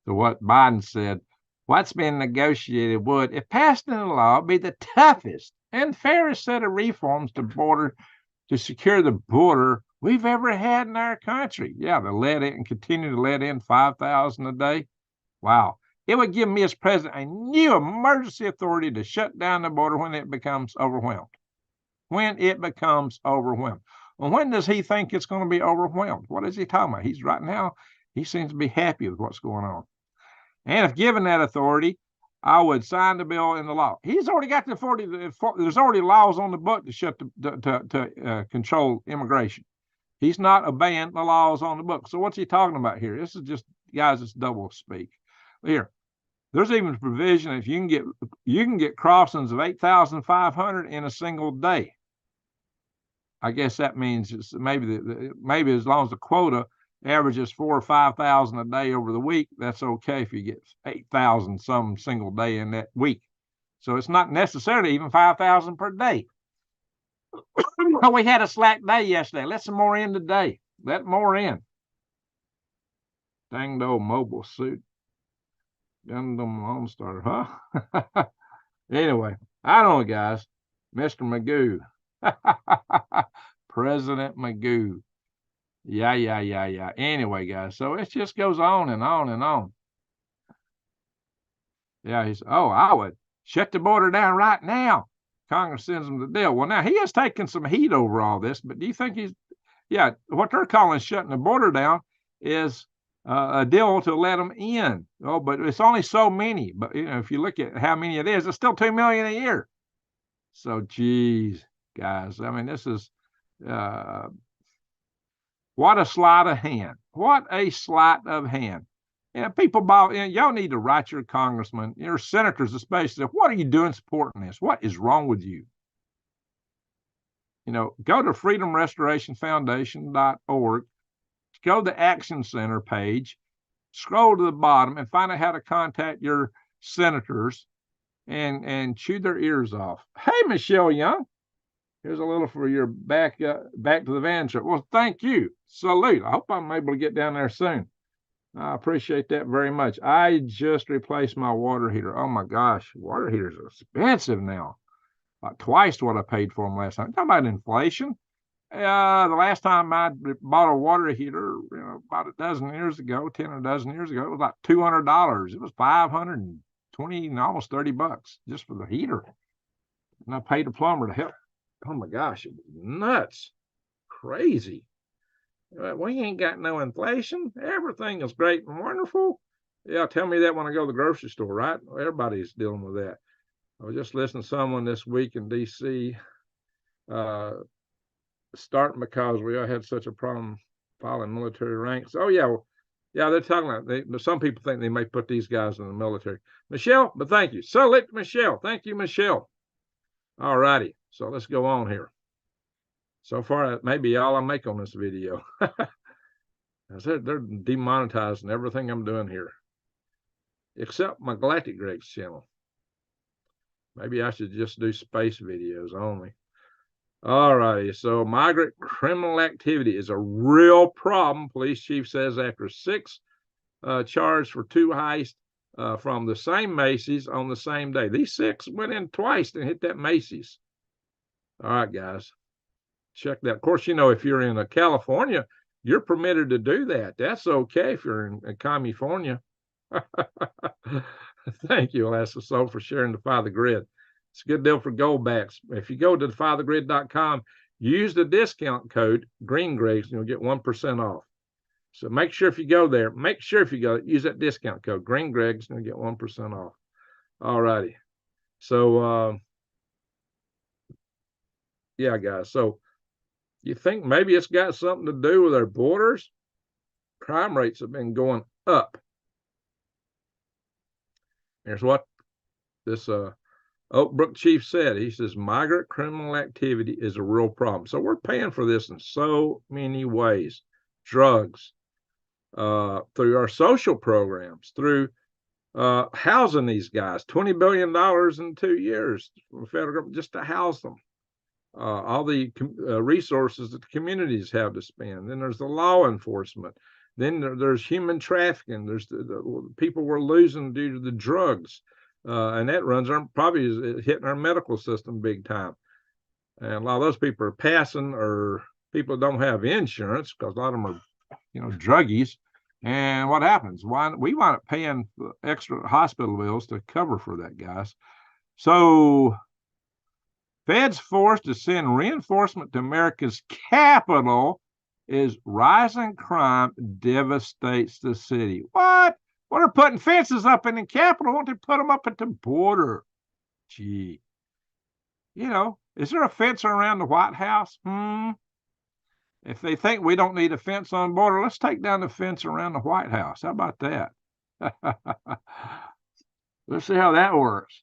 [SPEAKER 1] So what Biden said, what's been negotiated would, if passed into law, be the toughest and fairest set of reforms to secure the border we've ever had in our country. Yeah, they let in and continue to let in 5,000 a day. Wow. It would give me as president a new emergency authority to shut down the border when it becomes overwhelmed. When it becomes overwhelmed. Well, when does he think it's going to be overwhelmed? What is he talking about? He's right now, he seems to be happy with what's going on. And if given that authority, I would sign the bill into law. He's already got the authority. There's already laws on the book to shut to control immigration. He's not obeying the laws on the book. So what's he talking about here? This is just, guys, it's double speak. Here, there's even a provision if you can get crossings of 8,500 in a single day. I guess that means it's maybe as long as the quota averages 4,000 or 5,000 a day over the week, that's okay if you get 8,000 some single day in that week. So it's not necessarily even 5,000 per day. We had a slack day yesterday. Let some more in today. Let more in. Dang the old mobile suit. Gundam Lone Star, huh? Anyway, I don't know, guys. Mr. Magoo. President Magoo. Yeah. Anyway, guys, so it just goes on and on and on. Yeah, he's, I would shut the border down right now. Congress sends him the deal. Well, now he has taken some heat over all this, but do you think what they're calling shutting the border down is a deal to let them in. Oh, but it's only so many. But if you look at how many it is, it's still 2 million a year. So, geez, guys, I mean, this is what a sleight of hand. What a sleight of hand. People, y'all need to write your congressman, your senators especially. What are you doing supporting this? What is wrong with you? Go to freedomrestorationfoundation.org, go to the Action Center page, scroll to the bottom, and find out how to contact your senators and chew their ears off. Hey, Michelle Young, here's a little for your back to the van trip. Well, thank you. Salute. I hope I'm able to get down there soon. I appreciate that very much. I just replaced my water heater. Oh my gosh, water heaters are expensive now. Like twice what I paid for them last time. Talking about inflation. The last time I bought a water heater, about 10 years ago, it was like $200. It was $520, almost $30 just for the heater. And I paid a plumber to help. Oh my gosh, it was nuts. Crazy. We ain't got no inflation. Everything is great and wonderful. Yeah, tell me that when I go to the grocery store, right? Everybody's dealing with that. I was just listening to someone this week in D.C. Starting because we all had such a problem filing military ranks. Oh, yeah. Yeah, they're talking about some people think they may put these guys in the military. Michelle, but thank you. Salute Michelle. Thank you, Michelle. All righty. So let's go on here. So far, that may be all I make on this video. They're demonetizing everything I'm doing here, except my Galactic Greg's channel. Maybe I should just do space videos only. All righty. So migrant criminal activity is a real problem, police chief says after 6 charged for 2 heists from the same Macy's on the same day. These 6 went in twice and hit that Macy's. All right, guys. Check that. Of course, you know, if you're in California, you're permitted to do that. That's okay if you're in California. Thank you, Alaska Soul, for sharing Defy the Grid. It's a good deal for goldbacks. If you go to defythegrid.com, use the discount code GreenGregs, and you'll get 1% off. So make sure if you go there, use that discount code GreenGregs, and you'll get 1% off. All righty. So, yeah, guys. So you think maybe it's got something to do with our borders? Crime rates have been going up. Here's what this Oak Brook chief said. He says migrant criminal activity is a real problem. So we're paying for this in so many ways. Drugs, through our social programs, through housing these guys. $20 billion in 2 years from the federal government just to house them. All the resources that the communities have to spend. Then there's the law enforcement. Then there's human trafficking. There's the people we're losing due to the drugs. And that runs probably hitting our medical system big time. And a lot of those people are passing, or people don't have insurance because a lot of them are, you know, druggies. And what happens? We wind up paying extra hospital bills to cover for that, guys. So Feds forced to send reinforcement to America's capital as rising crime devastates the city. What? What are putting fences up in the Capitol? Won't they put them up at the border? Gee. You know, is there a fence around the White House? If they think we don't need a fence on the border, let's take down the fence around the White House. How about that? Let's see how that works.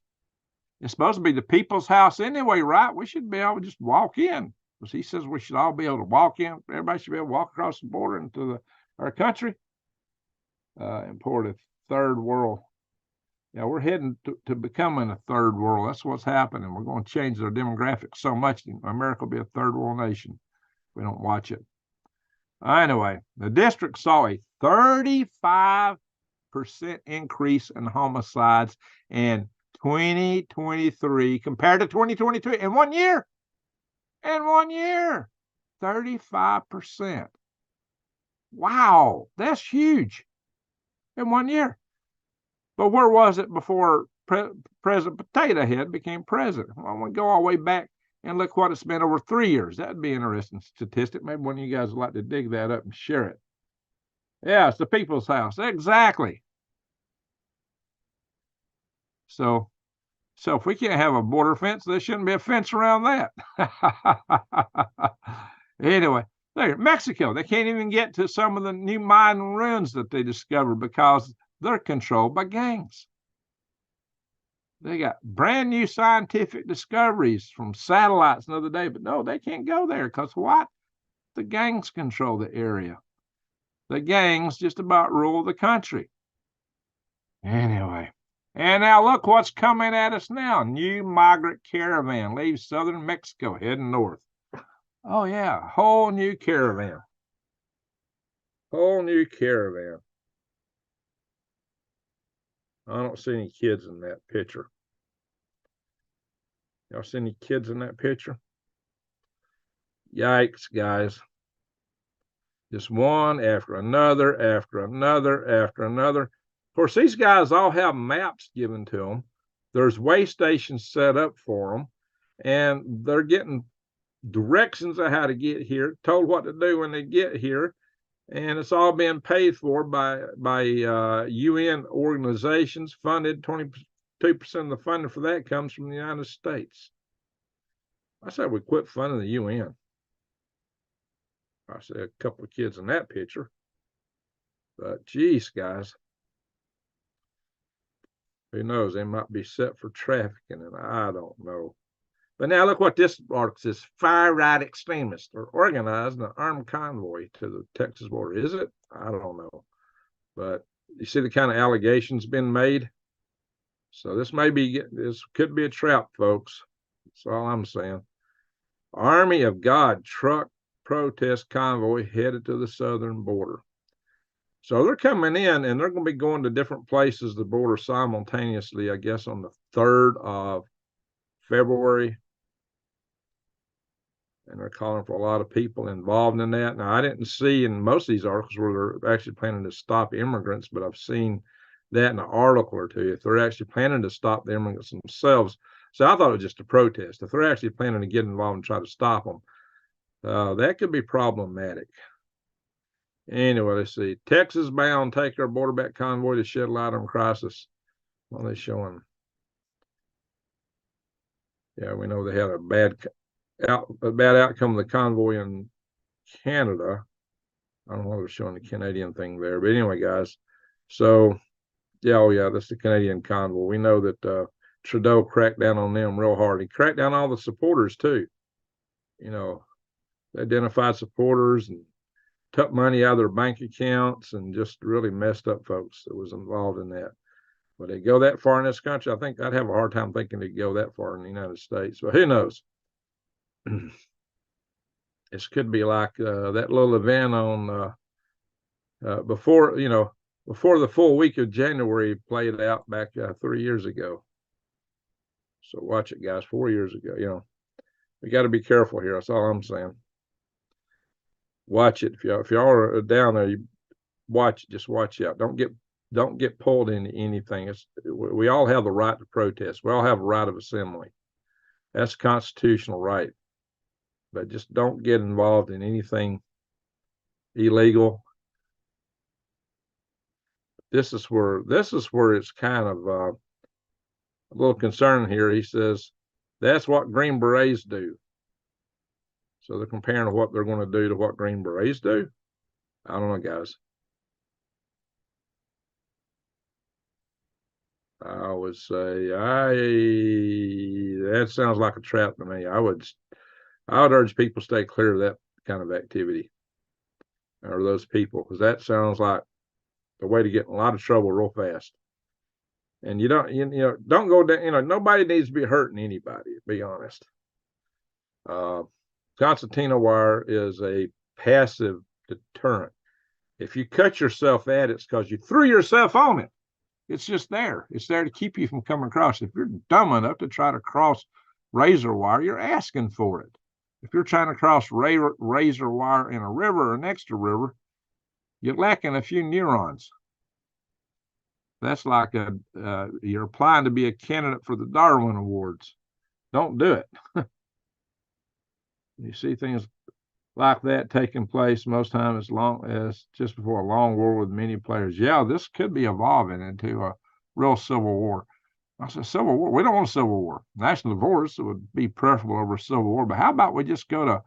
[SPEAKER 1] It's supposed to be the people's house anyway, right? We should be able to just walk in. Because he says we should all be able to walk in. Everybody should be able to walk across the border into our country. Important third world. Yeah, we're heading to becoming a third world. That's what's happening. We're going to change their demographics so much. America will be a third world nation if we don't watch it. Anyway, the district saw a 35% increase in homicides in 2023 compared to 2022 in 1 year. In 1 year, 35%. Wow, that's huge. In 1 year. But where was it before President Potato Head became president? Well, we go all the way back and look what it's been over 3 years. That'd be an interesting statistic. Maybe one of you guys would like to dig that up and share it. Yeah, it's the people's house. Exactly. So if we can't have a border fence, there shouldn't be a fence around that. Anyway, there, Mexico, they can't even get to some of the new Mayan ruins that they discovered because they're controlled by gangs. They got brand new scientific discoveries from satellites the other day, but no, they can't go there because what? The gangs control the area. The gangs just about rule the country. Anyway, and now look what's coming at us now. New migrant caravan leaves southern Mexico heading north. Oh yeah, whole new caravan. Whole new caravan. I don't see any kids in that picture. Y'all see any kids in that picture? Yikes, guys. Just one after another, after another, after another. Of course, these guys all have maps given to them. There's way stations set up for them, and they're getting directions of how to get here, told what to do when they get here, and it's all being paid for by UN organizations, funded. 22% of the funding for that comes from the United States. I said we quit funding the UN. I said a couple of kids in that picture. But geez, guys, who knows? They might be set for trafficking, and I don't know. But now look what this article says. Far-right extremists are organizing an armed convoy to the Texas border. Is it? I don't know. But you see the kind of allegations been made? So this could be a trap, folks. That's all I'm saying. Army of God truck protest convoy headed to the southern border. So they're coming in and they're going to be going to different places, the border simultaneously, I guess, on the 3rd of February. And they're calling for a lot of people involved in that. Now, I didn't see in most of these articles where they're actually planning to stop immigrants, but I've seen that in an article or two. If they're actually planning to stop the immigrants themselves, so I thought it was just a protest. If they're actually planning to get involved and try to stop them, that could be problematic. Anyway, let's see. Texas bound take our border back convoy to shed light on crisis. What are they showing? Yeah, we know they had a bad outcome of the convoy in Canada. I don't know whether they're showing the Canadian thing there, but anyway, guys. So, yeah, oh yeah, that's the Canadian convoy. We know that Trudeau cracked down on them real hard. He cracked down on all the supporters too. You know, they identified supporters and took money out of their bank accounts and just really messed up folks that was involved in that. But they go that far in this country, I think I'd have a hard time thinking they'd go that far in the United States. But who knows? This could be like that little event on before the full week of January played out back 3 years ago. So watch it, guys. 4 years ago, we got to be careful here. That's all I'm saying. Watch it. If y'all are down there, you watch it. Just watch out. Don't get pulled into anything. We all have the right to protest. We all have a right of assembly. That's a constitutional right. But just don't get involved in anything illegal. This is where it's kind of a little concerning here. He says that's what Green Berets do. So they're comparing what they're going to do to what Green Berets do. I don't know, guys. I would say that sounds like a trap to me. I would urge people to stay clear of that kind of activity or those people, because that sounds like the way to get in a lot of trouble real fast. And you don't go down. Nobody needs to be hurting anybody. To be honest, concertina wire is a passive deterrent. If you cut yourself at it, it's because you threw yourself on it. It's just there. It's there to keep you from coming across. If you're dumb enough to try to cross razor wire, you're asking for it. If you're trying to cross razor wire in a river or next to a river, you're lacking a few neurons. That's like you're applying to be a candidate for the Darwin Awards. Don't do it. You see things like that taking place most times as just before a long war with many players. Yeah, this could be evolving into a real civil war. I said civil war. We don't want a civil war. National divorce would be preferable over civil war. But how about we just go to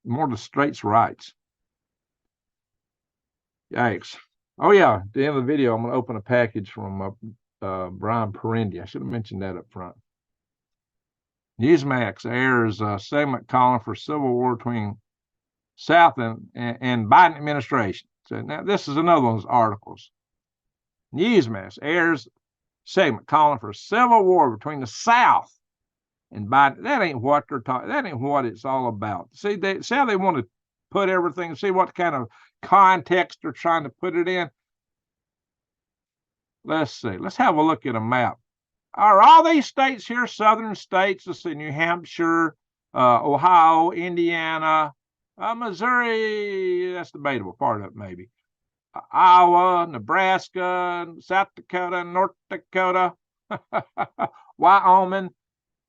[SPEAKER 1] more to states' rights? Yikes. Oh, yeah. At the end of the video, I'm going to open a package from Brian Perendi. I should have mentioned that up front. Newsmax airs a segment calling for civil war between South and Biden administration. So now this is another one of those articles. Newsmax airs segment calling for civil war between the South and Biden. That ain't what they're talking. That ain't what it's all about. See how they want to put everything. See what kind of context they're trying to put it in. Let's see. Let's have a look at a map. Are all these states here southern states? Let's see: New Hampshire, Ohio, Indiana, Missouri. That's debatable. Part of it, maybe. Iowa, Nebraska, South Dakota, North Dakota, Wyoming,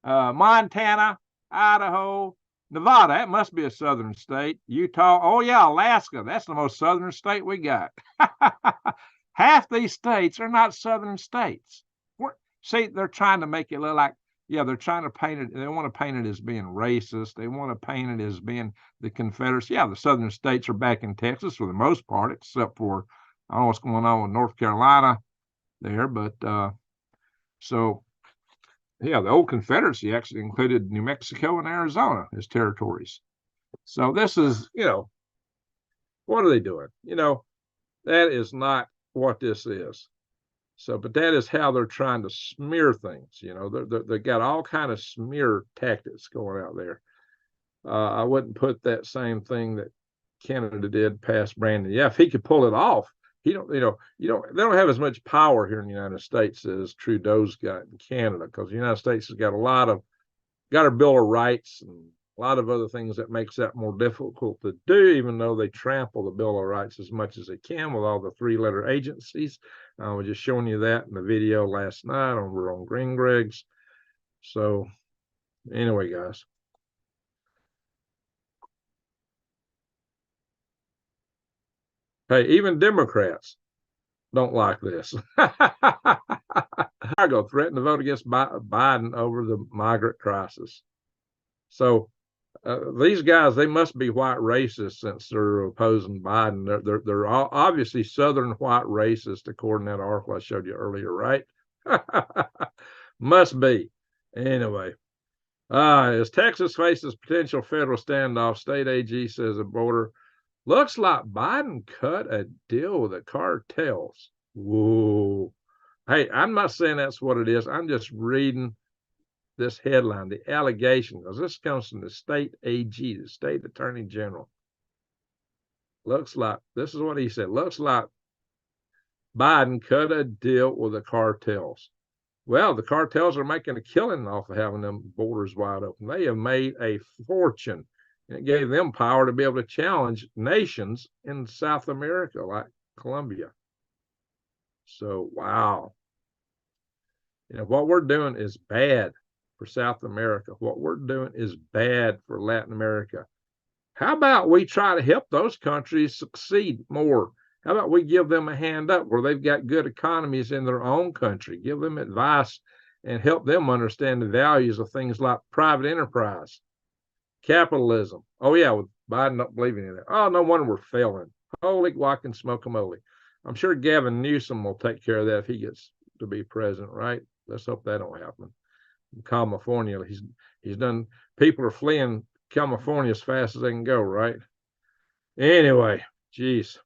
[SPEAKER 1] Montana, Idaho, Nevada. That must be a southern state. Utah. Oh yeah, Alaska. That's the most southern state we got. Half these states are not southern states. See, they're trying to make it look like, they're trying to paint it. They want to paint it as being racist. They want to paint it as being the Confederacy. Yeah, the southern states are back in Texas for the most part, except for I don't know what's going on with North Carolina there, but so yeah, the old Confederacy actually included New Mexico and Arizona as territories. So this is, what are they doing? That is not what this is. So, but that is how they're trying to smear things. They got all kind of smear tactics going out there. I wouldn't put that same thing that Canada did past Brandon. Yeah, if he could pull it off, they don't have as much power here in the United States as Trudeau's got in Canada, because the United States has got got a Bill of Rights and a lot of other things that makes that more difficult to do, even though they trample the Bill of Rights as much as they can with all the three-letter agencies. I was just showing you that in the video last night over on Green Greg's. So anyway, guys. Hey, even Democrats don't like this. Chicago threatened to vote against Biden over the migrant crisis. So these guys, they must be white racists since they're opposing Biden. They're obviously Southern white racist, according to that article I showed you earlier, right? Must be. Anyway, as Texas faces potential federal standoff, state AG says the border looks like Biden cut a deal with the cartels. Whoa. Hey, I'm not saying that's what it is. I'm just reading this headline, the allegation, because this comes from the state AG, the state attorney general. Looks like, this is what he said, looks like Biden cut a deal with the cartels. Well, the cartels are making a killing off of having them borders wide open. They have made a fortune, and it gave them power to be able to challenge nations in South America like Colombia. So, wow. What we're doing is bad for South America. What we're doing is bad for Latin America. How about we try to help those countries succeed more? How about we give them a hand up where they've got good economies in their own country? Give them advice and help them understand the values of things like private enterprise, capitalism. Oh, yeah, with Biden not believing in it. Oh, no wonder we're failing. Holy guacamole, smoke-a-mole. I'm sure Gavin Newsom will take care of that if he gets to be president, right? Let's hope that don't happen. In California, he's done. People are fleeing California as fast as they can go, right? Anyway, geez.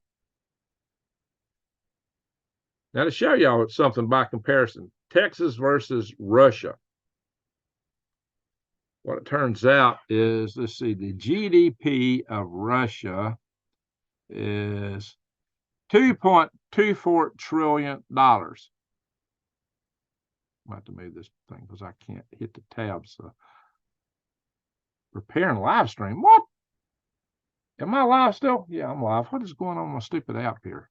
[SPEAKER 1] Now to show y'all something by comparison, Texas versus Russia. What it turns out is, let's see, the GDP of Russia is $2.24 trillion. I'm going to have to move this thing because I can't hit the tabs. Preparing live stream. What? Am I live still? Yeah, I'm live. What is going on with my stupid app here?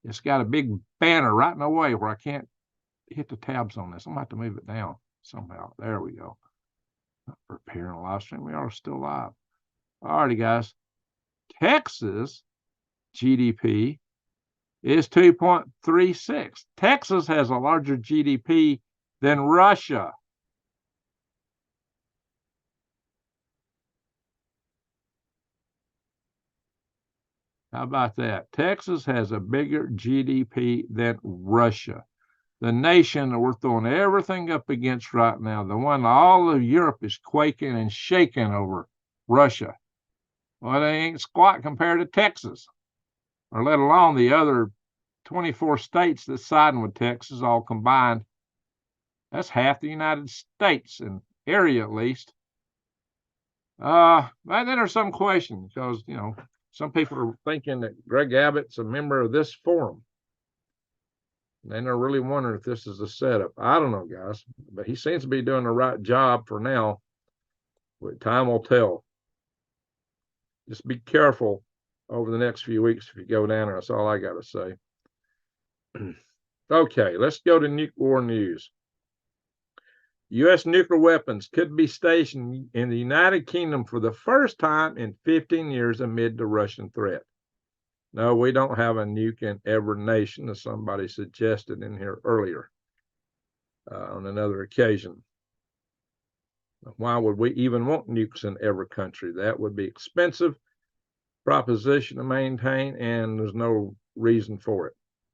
[SPEAKER 1] It's got a big banner right in the way where I can't hit the tabs on this. I'm going to have to move it down somehow. There we go. Preparing a live stream. We are still live. Alrighty, guys. Texas GDP is 2.36. Texas has a larger GDP than Russia. How about that? Texas has a bigger GDP than Russia. The nation that we're throwing everything up against right now, the one all of Europe is quaking and shaking over, Russia. Well, they ain't squat compared to Texas, or let alone the other 24 states that's siding with Texas all combined. That's half the United States in area, at least. But then there's some question because, some people are thinking that Greg Abbott's a member of this forum. And they're really wondering if this is a setup. I don't know, guys, but he seems to be doing the right job for now. But time will tell. Just be careful over the next few weeks if you go down there. That's all I got to say. Okay, let's go to Nuke War news. U.S. nuclear weapons could be stationed in the United Kingdom for the first time in 15 years amid the Russian threat. No, we don't have a nuke in every nation, as somebody suggested in here earlier on another occasion. Why would we even want nukes in every country? That would be expensive proposition to maintain, and there's no reason for it.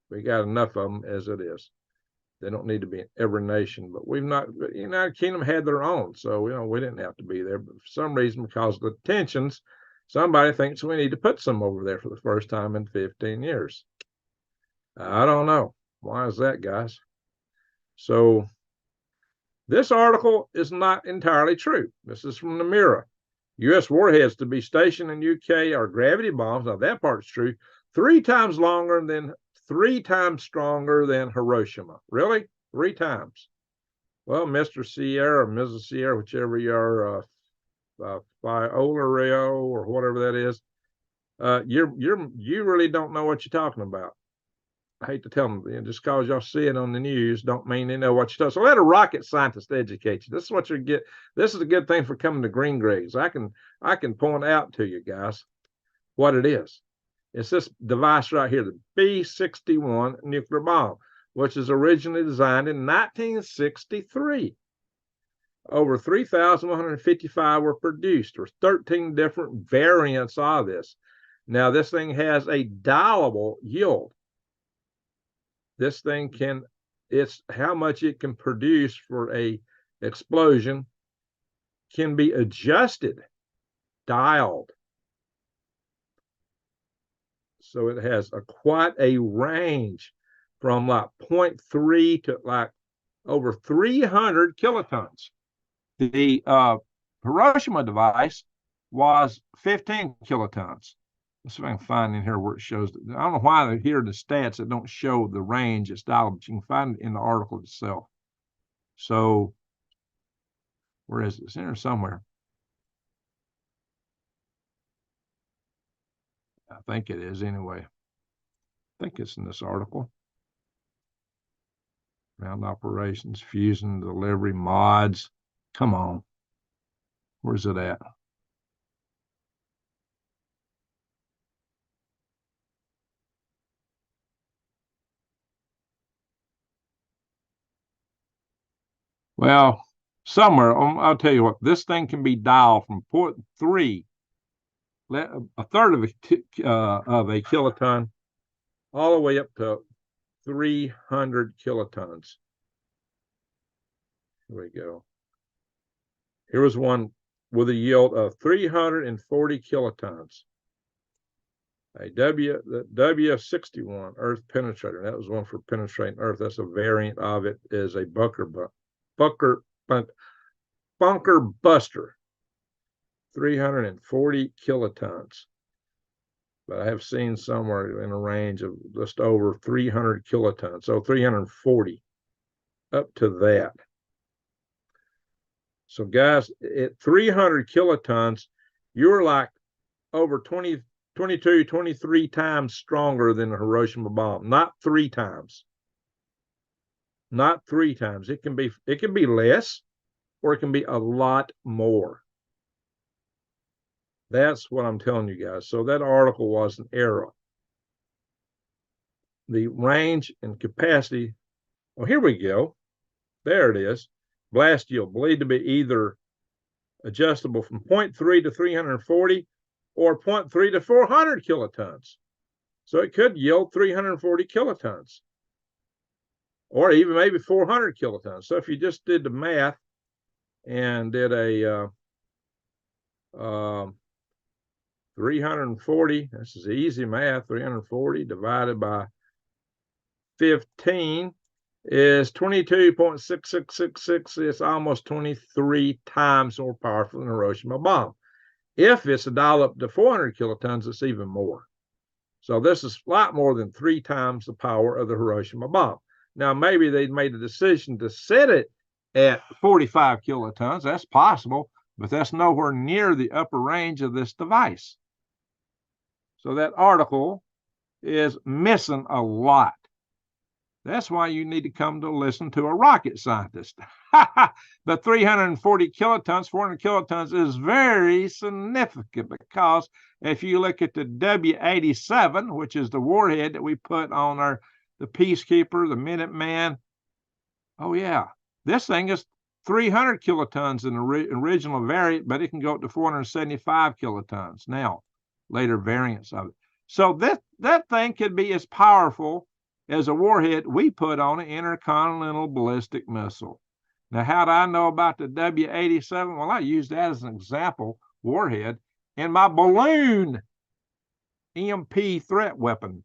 [SPEAKER 1] We got enough of them as it is. They don't need to be in every nation, but we've not, the United Kingdom had their own. So, we didn't have to be there, but for some reason, because of the tensions, somebody thinks we need to put some over there for the first time in 15 years. I don't know. Why is that, guys? So this article is not entirely true. This is from the Mirror. U.S. warheads to be stationed in UK are gravity bombs. Now that part's true. 3 times stronger than Hiroshima. Really? 3 times. Well, Mr. Sierra or Mrs. Sierra, whichever you are, Viola Rio or whatever that is, you really don't know what you're talking about. I hate to tell them, just because y'all see it on the news don't mean they know what you're talking. So let a rocket scientist educate you. This is what you get. This is a good thing for coming to Green Grades. I can point out to you guys what it is. It's this device right here, the B-61 nuclear bomb, which is originally designed in 1963. Over 3,155 were produced. There's 13 different variants of this. Now, this thing has a dialable yield. This thing it's how much it can produce for a explosion can be adjusted, dialed. So it has quite a range from like 0.3 to like over 300 kilotons. The Hiroshima device was 15 kilotons. Let's see if I can find in here where it shows. I don't know why here are the stats that don't show the range it's dialed, but you can find it in the article itself. So where is it? It's in here somewhere. I think it is anyway. I think it's in this article. Ground operations, fusion, delivery, mods. Come on. Where's it at? Well, somewhere, I'll tell you what, this thing can be dialed from 0.3, a third of a kiloton, all the way up to 300 kilotons. Here we go. Here was one with a yield of 340 kilotons. The W61 Earth penetrator. That was one for penetrating Earth. That's a variant of it. Is a bunker buster. 340 kilotons. But I have seen somewhere in a range of just over 300 kilotons. So 340 up to that. So guys, at 300 kilotons, you're like over 22, 23 times stronger than the Hiroshima bomb. Not 3 times. Not 3 times. It can be less, or it can be a lot more. That's what I'm telling you guys. So that article was an error. The range and capacity. Oh, here we go. There it is. Blast yield believed to be either adjustable from 0.3 to 340 or 0.3 to 400 kilotons. So it could yield 340 kilotons or even maybe 400 kilotons. So if you just did the math and did a 340, this is easy math, 340 divided by 15 is 22.6666. It's almost 23 times more powerful than the Hiroshima bomb. If it's a dial up to 400 kilotons, it's even more. So this is a lot more than 3 times the power of the Hiroshima bomb. Now, maybe they made a decision to set it at 45 kilotons. That's possible, but that's nowhere near the upper range of this device. So that article is missing a lot. That's why you need to come to listen to a rocket scientist. The 340 kilotons, 400 kilotons is very significant, because if you look at the WWIII, which is the warhead that we put on the Peacekeeper, the Minuteman. Oh yeah, this thing is 300 kilotons in the original variant, but it can go up to 475 kilotons now, later variants of it. So that thing could be as powerful as a warhead we put on an intercontinental ballistic missile. Now, how do I know about the W-87? Well, I used that as an example warhead in my balloon EMP threat weapon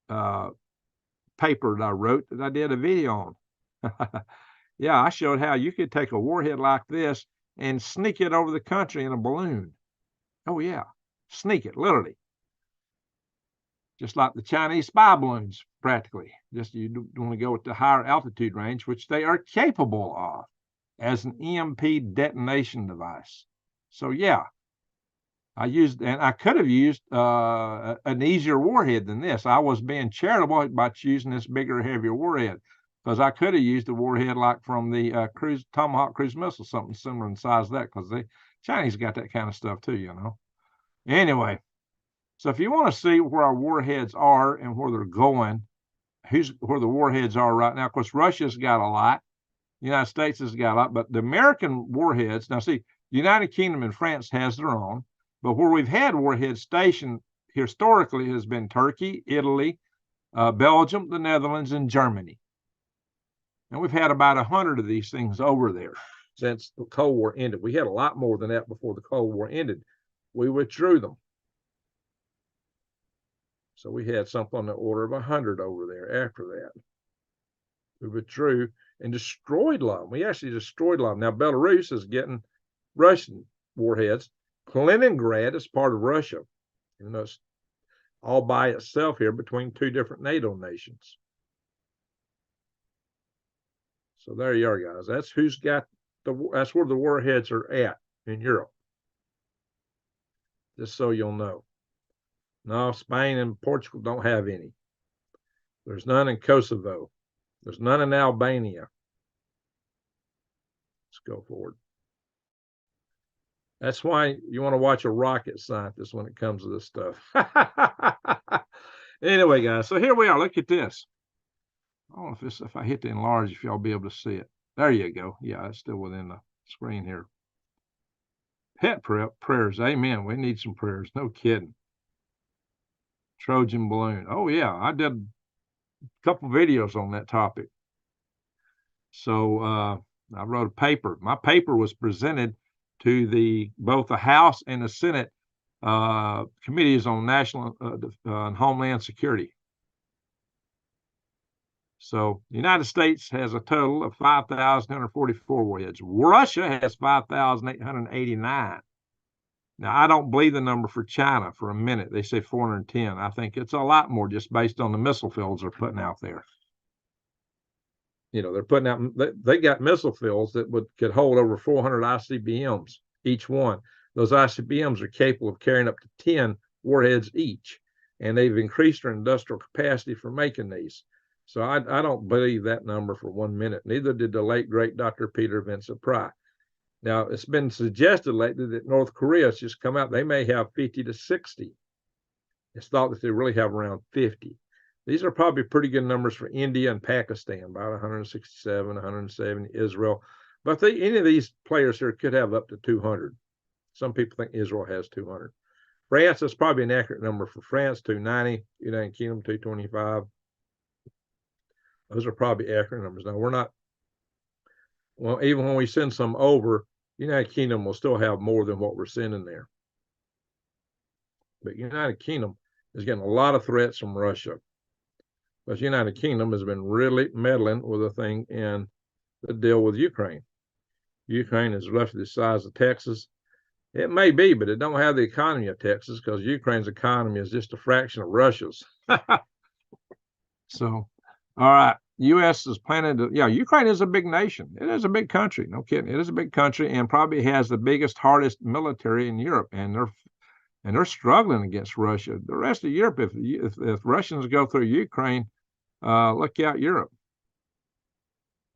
[SPEAKER 1] paper that I wrote that I did a video on. Yeah, I showed how you could take a warhead like this and sneak it over the country in a balloon. Oh, yeah, sneak it, literally. Just like the Chinese spy balloons, practically. Just you want to go with the higher altitude range, which they are capable of as an EMP detonation device. So, yeah, I could have used an easier warhead than this. I was being charitable by choosing this bigger, heavier warhead, because I could have used a warhead like from the Tomahawk cruise missile, something similar in size to that, because the Chinese got that kind of stuff too, you know. Anyway, so if you want to see where our warheads are and where they're going, where the warheads are right now, of course, Russia's got a lot. The United States has got a lot, but the American warheads, now see, the United Kingdom and France has their own, but where we've had warheads stationed historically has been Turkey, Italy, Belgium, the Netherlands, and Germany. And we've had about 100 of these things over there since the Cold War ended. We had a lot more than that before the Cold War ended. We withdrew them. So we had something on the order of 100 over there after that. We withdrew and destroyed a lot of them. We actually destroyed a lot of them. Now, Belarus is getting Russian warheads. Kaliningrad is part of Russia. You know, it's all by itself here between two different NATO nations. So there you are, guys. That's who's got that's where the warheads are at in Europe. Just so you'll know. No, Spain and Portugal don't have any. There's none in Kosovo. There's none in Albania. Let's go forward. That's why you want to watch a rocket scientist when it comes to this stuff. Anyway, guys, so here we are. Look at this. I don't know if I hit the enlarge, if y'all be able to see it. There you go. Yeah, it's still within the screen here. Pet prayers. Amen. We need some prayers. No kidding. Trojan balloon. Oh, yeah. I did a couple videos on that topic. So I wrote a paper. My paper was presented to both the House and the Senate committees on national and homeland security. So the United States has a total of 5,144 warheads. Russia has 5,889. Now, I don't believe the number for China for a minute. They say 410. I think it's a lot more just based on the missile fields they're putting out there. You know, they're putting out, they got missile fields that could hold over 400 ICBMs each one. Those ICBMs are capable of carrying up to 10 warheads each, and they've increased their industrial capacity for making these. So I don't believe that number for 1 minute. Neither did the late, great Dr. Peter Vincent Pry. Now, it's been suggested lately that North Korea has just come out. They may have 50 to 60. It's thought that they really have around 50. These are probably pretty good numbers for India and Pakistan, about 167, 170, Israel. But any of these players here could have up to 200. Some people think Israel has 200. France is probably an accurate number for France, 290, United Kingdom, 225. Those are probably accurate numbers. Now, we're not, well, even when we send some over, United Kingdom will still have more than what we're sending there. But United Kingdom is getting a lot of threats from Russia. But United Kingdom has been really meddling with a thing in the deal with Ukraine. Ukraine is roughly the size of Texas. It may be, but it don't have the economy of Texas because Ukraine's economy is just a fraction of Russia's. So, all right. U.S. is planning to, yeah, Ukraine is a big nation. It is a big country. No kidding. It is a big country and probably has the biggest, hardest military in Europe. And they're struggling against Russia. The rest of Europe, if Russians go through Ukraine, look out Europe.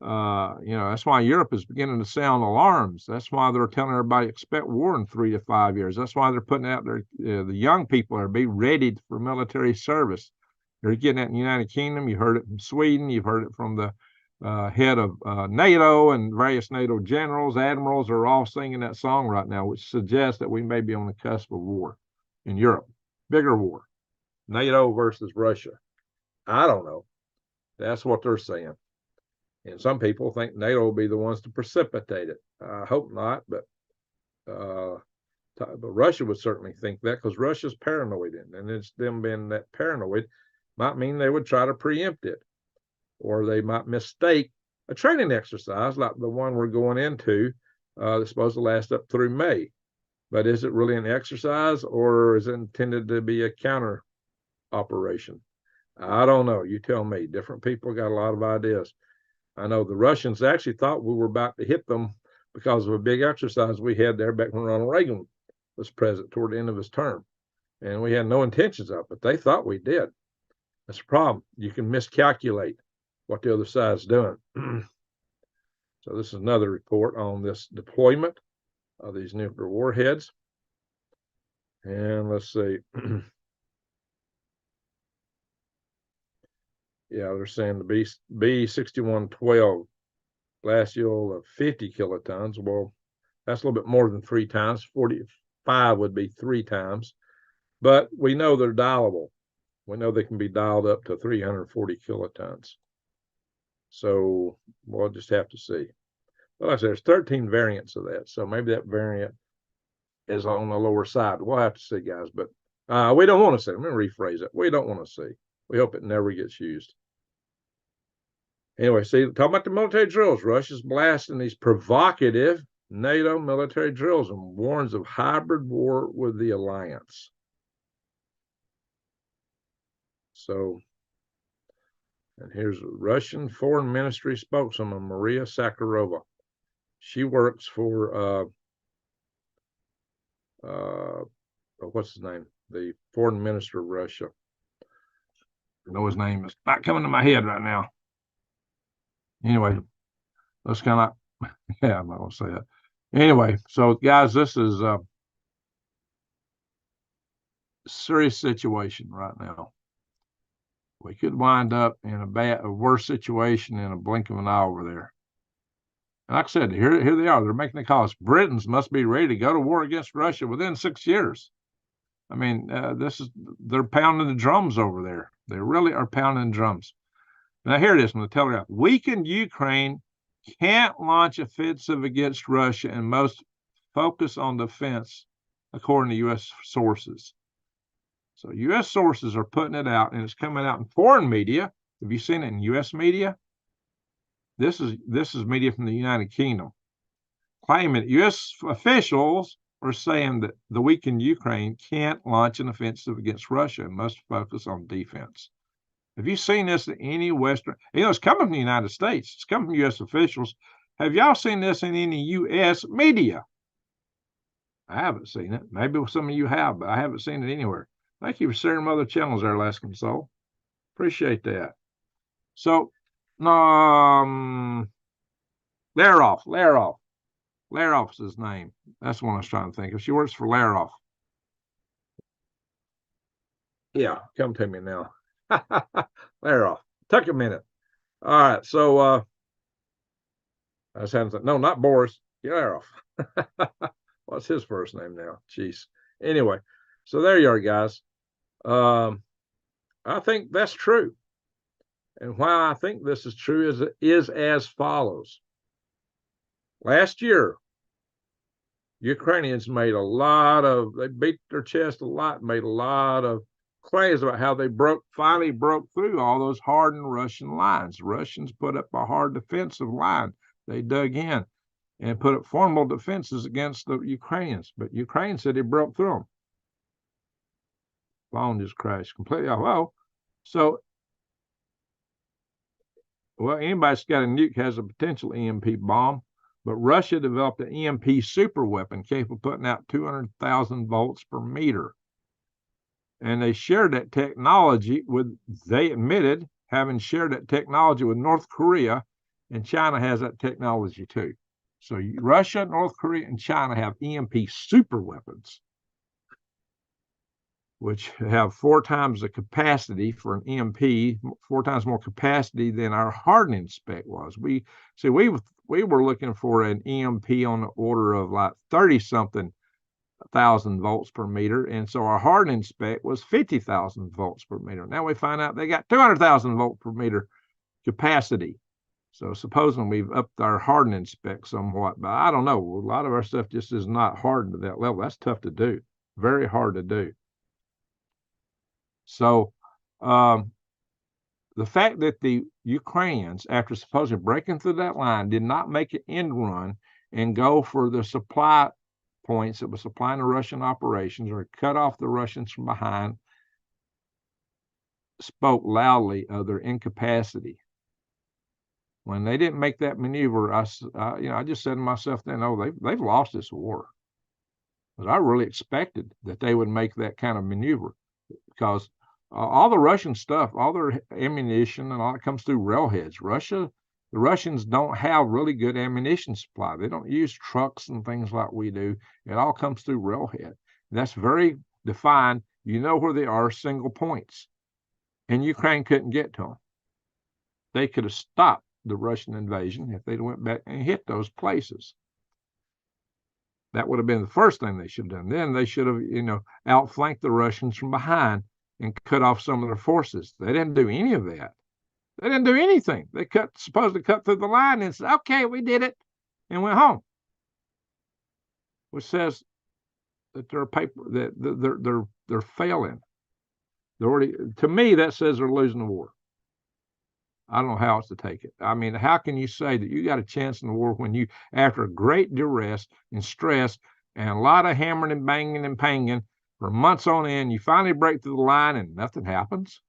[SPEAKER 1] You know, that's why Europe is beginning to sound alarms. That's why they're telling everybody expect war in 3 to 5 years. That's why they're putting out the young people are be ready for military service. You're getting that in the United Kingdom. You heard it from Sweden. You've heard it from the head of NATO and various NATO generals, admirals are all singing that song right now, which suggests that we may be on the cusp of war in Europe, bigger war. NATO versus Russia. I don't know. That's what they're saying. And some people think NATO will be the ones to precipitate it. I hope not, but Russia would certainly think that, because Russia's paranoid, and it's them being that paranoid might mean they would try to preempt it, or they might mistake a training exercise like the one we're going into that's supposed to last up through May. But is it really an exercise, or is it intended to be a counter operation? I don't know. You tell me. Different people got a lot of ideas. I know the Russians actually thought we were about to hit them because of a big exercise we had there back when Ronald Reagan was president toward the end of his term. And we had no intentions of it, but they thought we did. That's a problem. You can miscalculate what the other side's doing. So this is another report on this deployment of these nuclear warheads. And let's see. Yeah, they're saying the B6112 blast yield of 50 kilotons. Well, that's a little bit more than 3 times. 45 would be 3 times. But we know they're dialable. We know they can be dialed up to 340 kilotons. So we'll just have to see. But like I said, there's 13 variants of that. So maybe that variant is on the lower side. We'll have to see, guys. But we don't want to see. Let me rephrase it. We don't want to see. We hope it never gets used. Anyway, see, talking about the military drills. Russia's blasting these provocative NATO military drills and warns of hybrid war with the alliance. So, and here's Russian Foreign Ministry spokeswoman Maria Zakharova. She works for what's his name? The foreign minister of Russia. I know his name is not coming to my head right now. Anyway, let's kind of, yeah, I'm not going to say that. Anyway, so guys, this is a serious situation right now. We could wind up in a worse situation in a blink of an eye over there. And like I said, here they are. They're making the calls. Britons must be ready to go to war against Russia within 6 years. I mean, they're pounding the drums over there. They really are pounding drums. Now, here it is from the Telegraph. Weakened Ukraine can't launch offensive against Russia and must focus on defense, according to U.S. sources. So U.S. sources are putting it out, and it's coming out in foreign media. Have you seen it in U.S. media? This is media from the United Kingdom, claiming that U.S. officials are saying that the weakened Ukraine can't launch an offensive against Russia and must focus on defense. Have you seen this in any Western? It's coming from the United States. It's coming from U.S. officials. Have y'all seen this in any U.S. media? I haven't seen it. Maybe some of you have, but I haven't seen it anywhere. Thank you for sharing other channels there, Alaskan Soul. Appreciate that. So, Laroff. Laroff's his name. That's the one I was trying to think of. She works for Laroff. Yeah, come to me now. Laroff. Took a minute. All right, so I was having to, no, not Boris. Laroff. What's his first name now? Jeez. Anyway, so there you are, guys. I think that's true. And why I think this is true is as follows. Last year, Ukrainians made they beat their chest a lot, made a lot of claims about how they finally broke through all those hardened Russian lines. Russians put up a hard defensive line. They dug in and put up formidable defenses against the Ukrainians. But Ukraine said they broke through them. Phone just crashed completely off. Well, anybody's got a nuke has a potential EMP bomb, but Russia developed an EMP super weapon capable of putting out 200,000 volts per meter. And they shared that technology they admitted having shared that technology with North Korea, and China has that technology too. So Russia, North Korea, and China have EMP super weapons, which have 4 times the capacity for an EMP, 4 times more capacity than our hardening spec was. We were looking for an EMP on the order of like 30-something thousand volts per meter, and so our hardening spec was 50,000 volts per meter. Now we find out they got 200,000 volt per meter capacity. So supposing we've upped our hardening spec somewhat, but I don't know. A lot of our stuff just is not hardened to that level. That's tough to do, very hard to do. So the fact that the Ukrainians, after supposedly breaking through that line, did not make an end run and go for the supply points that were supplying the Russian operations or cut off the Russians from behind, spoke loudly of their incapacity. When they didn't make that maneuver, I just said to myself then, oh, they've lost this war. But I really expected that they would make that kind of maneuver, because all the Russian stuff, all their ammunition and all that comes through railheads. The Russians don't have really good ammunition supply. They don't use trucks and things like we do. It all comes through railhead. That's very defined. You know where they are, single points. And Ukraine couldn't get to them. They could have stopped the Russian invasion if they'd went back and hit those places. That would have been the first thing they should have done. Then they should have, outflanked the Russians from behind and cut off some of their forces. They didn't do any of that. They didn't do anything. They supposedly cut through the line and said, okay, we did it, and went home. Which says that they're failing. To me, that says they're losing the war. I don't know how else to take it. I mean, how can you say that you got a chance in the war when you, after great duress and stress and a lot of hammering and banging and panging for months on end, you finally break through the line and nothing happens?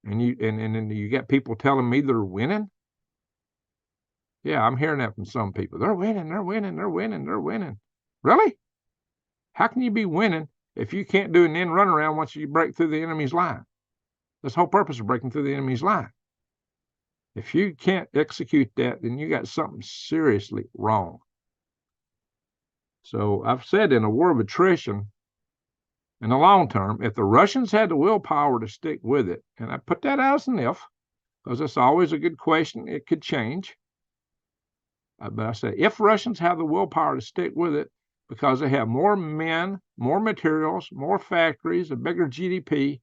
[SPEAKER 1] And you get people telling me they're winning? Yeah, I'm hearing that from some people. They're winning, they're winning, they're winning, they're winning. Really? How can you be winning if you can't do an end run around once you break through the enemy's line? That's the whole purpose of breaking through the enemy's line. If you can't execute that, then you got something seriously wrong. So I've said, in a war of attrition, in the long term, if the Russians had the willpower to stick with it, and I put that out as an if, because that's always a good question, it could change. But I say, if Russians have the willpower to stick with it, because they have more men, more materials, more factories, a bigger GDP,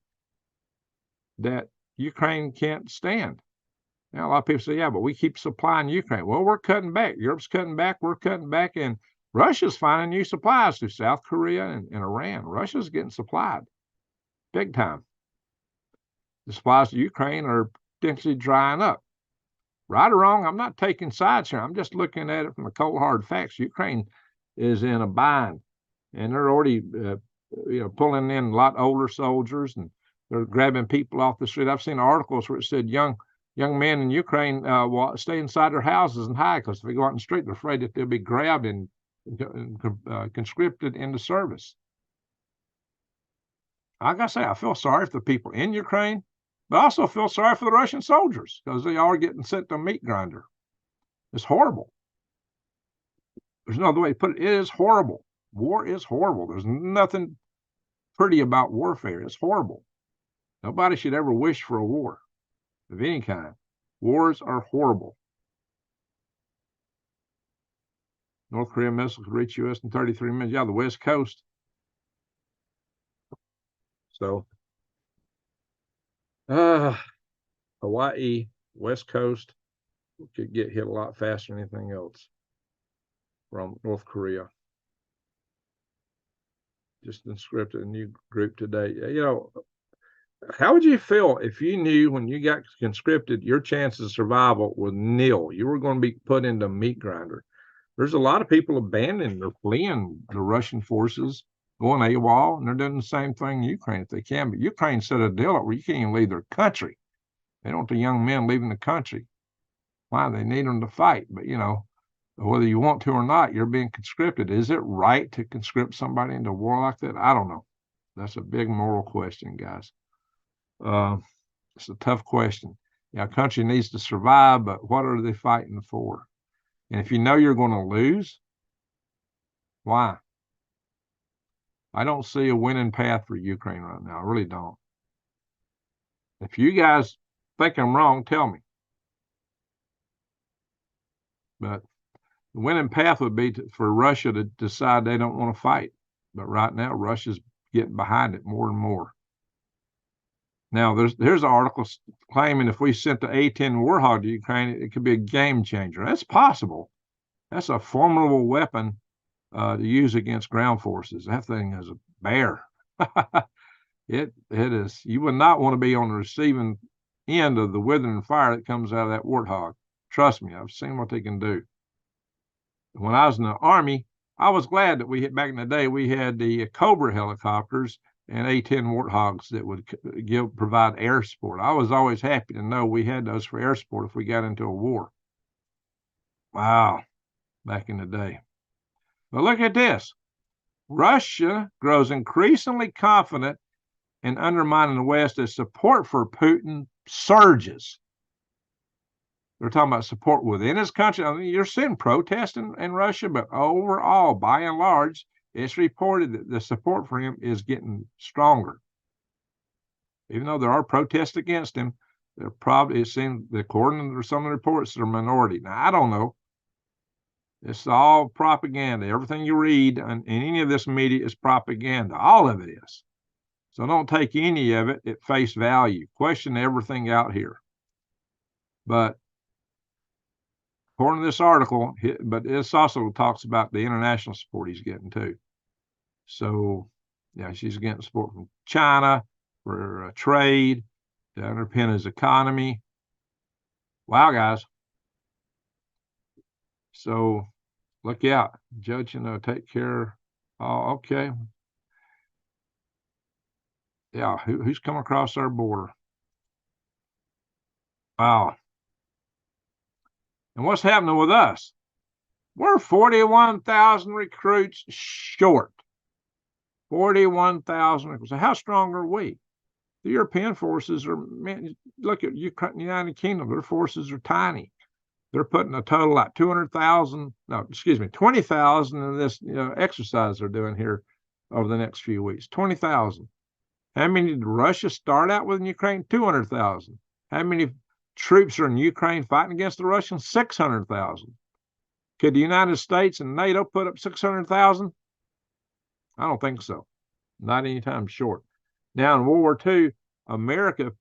[SPEAKER 1] that Ukraine can't stand. Now, a lot of people say, yeah, but we keep supplying Ukraine. Well, we're cutting back. Europe's cutting back. We're cutting back. And Russia's finding new supplies through South Korea and Iran. Russia's getting supplied big time. The supplies to Ukraine are potentially drying up. Right or wrong, I'm not taking sides here. I'm just looking at it from the cold, hard facts. Ukraine is in a bind, and they're already pulling in a lot older soldiers, and they're grabbing people off the street. I've seen articles where it said young men in Ukraine stay inside their houses and hide, because if they go out in the street, they're afraid that they'll be grabbed and conscripted into service. I gotta say, I feel sorry for the people in Ukraine, but I also feel sorry for the Russian soldiers, because they are getting sent to a meat grinder. It's horrible. There's no other way to put it. It is horrible. War is horrible. There's nothing pretty about warfare. It's horrible. Nobody should ever wish for a war of any kind. Wars are horrible. North Korean missile could reach U.S. in 33 minutes. Yeah, the West Coast. So, Hawaii, West Coast could get hit a lot faster than anything else from North Korea. Just inscripted a new group today. How would you feel if you knew when you got conscripted, your chances of survival were nil? You were going to be put into a meat grinder. There's a lot of people abandoning or fleeing the Russian forces, going AWOL, and they're doing the same thing in Ukraine if they can. But Ukraine set a deal up where you can't even leave their country. They don't want the young men leaving the country. Why? They need them to fight. But, whether you want to or not, you're being conscripted. Is it right to conscript somebody into war like that? I don't know. That's a big moral question, guys. It's a tough question. A country needs to survive, but what are they fighting for? And if you know you're going to lose, why? I don't see a winning path for Ukraine right now. I really don't. If you guys think I'm wrong, tell me. But The winning path would be for Russia to decide they don't want to fight. But right now, Russia's getting behind it more and more. Now, there's an article claiming if we sent the A-10 Warthog to Ukraine, it could be a game changer. That's possible. That's a formidable weapon to use against ground forces. That thing is a bear. It is. You would not want to be on the receiving end of the withering fire that comes out of that Warthog. Trust me, I've seen what they can do. When I was in the Army, I was glad that back in the day, we had the Cobra helicopters and A-10 Warthogs that would provide air support. I was always happy to know we had those for air support if we got into a war. Wow, back in the day. But look at this. Russia grows increasingly confident in undermining the West as support for Putin surges. They're talking about support within his country. I mean, you're seeing protests in Russia, but overall, by and large, it's reported that the support for him is getting stronger. Even though there are protests against him, it seems, according to some of the reports, they're a minority. Now, I don't know. It's all propaganda. Everything you read in any of this media is propaganda. All of it is. So don't take any of it at face value. Question everything out here. But according to this article, but this also talks about the international support he's getting too. So, yeah, she's getting support from China for trade to underpin his economy. Wow, guys. So, look out. Judge, take care. Oh, okay. Yeah, who's come across our border? Wow. And what's happening with us? We're 41,000 recruits short. 41,000 recruits. So how strong are we? The European forces look at Ukraine, United Kingdom, their forces are tiny. They're putting a total like 20,000 in this exercise they're doing here over the next few weeks. 20,000. How many did Russia start out with in Ukraine? 200,000. How many troops are in Ukraine fighting against the Russians? 600,000. Could the United States and NATO put up 600,000? I don't think so. Not anytime short. Now, in World War II, America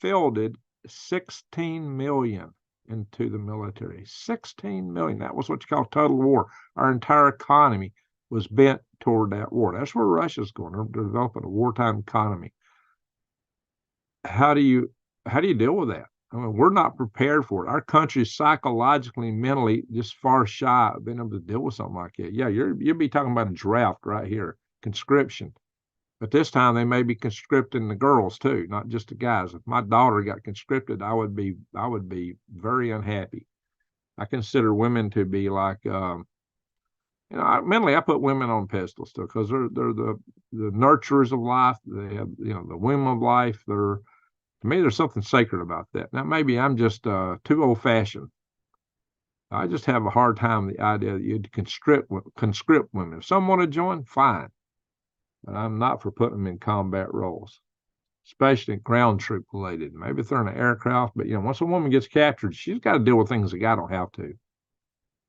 [SPEAKER 1] fielded 16 million into the military. 16 million. That was what you call total war. Our entire economy was bent toward that war. That's where Russia's going. They're developing a wartime economy. How do you deal with that? I mean, we're not prepared for it. Our country is psychologically, mentally just far shy of being able to deal with something like that. Yeah, you'll be talking about a draft right here, conscription. But this time they may be conscripting the girls too, not just the guys. If my daughter got conscripted, I would be very unhappy. I consider women to be like, mentally I put women on pedestals too, because they're the nurturers of life. They have the womb of life. To me, there's something sacred about that. Now, maybe I'm just too old-fashioned. I just have a hard time with the idea that you'd conscript women. If someone want to join, fine. But I'm not for putting them in combat roles, especially ground troop related. Maybe if they're in an aircraft, but once a woman gets captured, she's got to deal with things a guy don't have to.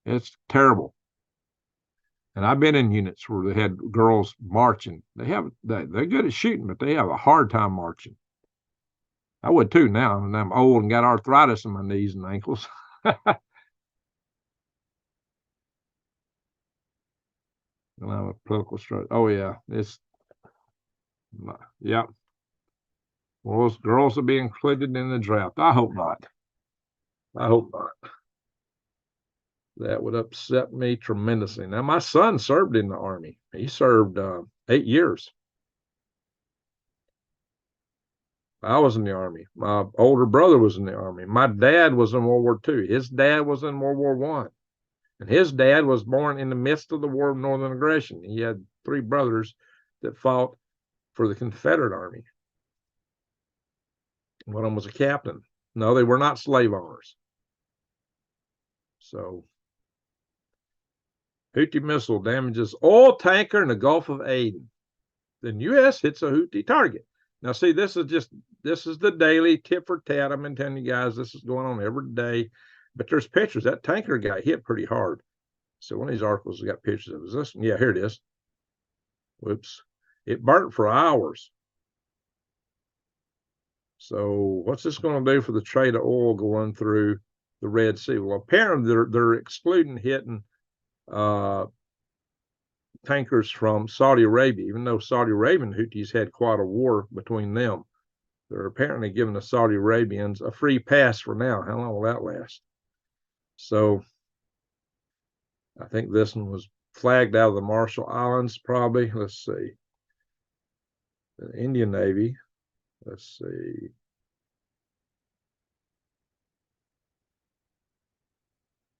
[SPEAKER 1] It's terrible. And I've been in units where they had girls marching. They're good at shooting, but they have a hard time marching. I would too now, and I'm old and got arthritis in my knees and ankles. And I'm a political struggle. Oh yeah, yeah. Well, those girls will be included in the draft. I hope not. I hope not. That would upset me tremendously. Now, my son served in the Army. He served 8 years. I was in the Army. My older brother was in the Army. My dad was in World War II. His dad was in World War I. And his dad was born in the midst of the War of Northern Aggression. He had 3 brothers that fought for the Confederate Army. One of them was a captain. No, they were not slave owners. So, Houthi missile damages oil tanker in the Gulf of Aden. Then U.S. hits a Houthi target. Now, see, this is the daily tit for tat. I've been telling you guys this is going on every day. But there's pictures. That tanker got hit pretty hard. So one of these articles has got pictures of it. Is this one? Yeah, here it is. Whoops. It burnt for hours. So what's this going to do for the trade of oil going through the Red Sea? Well, apparently they're excluding hitting tankers from Saudi Arabia, even though Saudi Arabian Houthis had quite a war between them. They're apparently giving the Saudi Arabians a free pass for now. How long will that last? So I think this one was flagged out of the Marshall Islands, probably. Let's see. The Indian Navy. Let's see.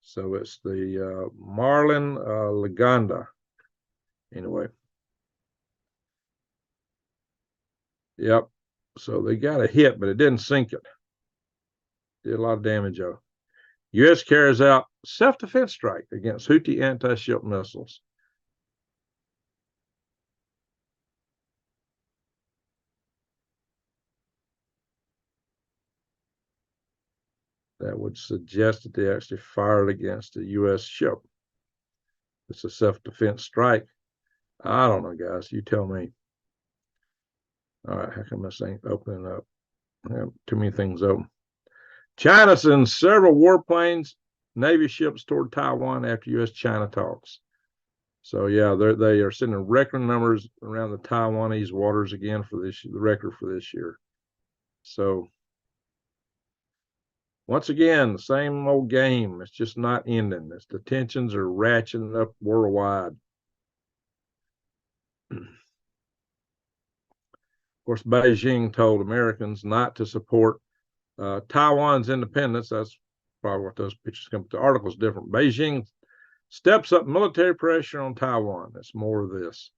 [SPEAKER 1] So it's the Marlin Lagonda. Anyway. Yep. So they got a hit, but it didn't sink it. Did a lot of damage, though. U.S. carries out self-defense strike against Houthi anti-ship missiles. That would suggest that they actually fired against a U.S. ship. It's a self-defense strike. I don't know, guys. You tell me. All right, how come this ain't opening up? I have too many things open. China sends several warplanes, Navy ships toward Taiwan after U.S.-China talks. So yeah, they are sending record numbers around the Taiwanese waters again for this, the record for this year. So once again, the same old game. It's just not ending. The tensions are ratcheting up worldwide. Of course, Beijing told Americans not to support Taiwan's independence. That's probably what those pictures come to. The article's different. Beijing steps up military pressure on Taiwan. That's more of this.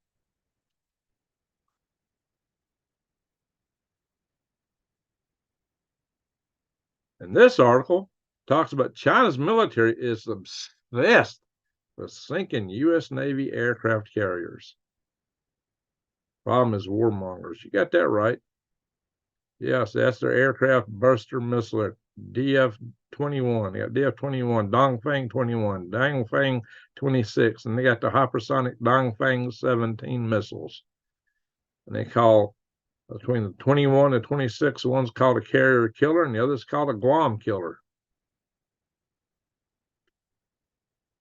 [SPEAKER 1] And this article talks about China's military is obsessed with sinking U.S. Navy aircraft carriers. Problem is warmongers. You got that right. Yes, that's their aircraft buster missile, DF-21. They got DF-21, Dongfeng 21, Dongfeng 26, and they got the hypersonic Dongfeng 17 missiles. And they call, between the 21 and 26, one's called a carrier killer, and the other's called a Guam killer.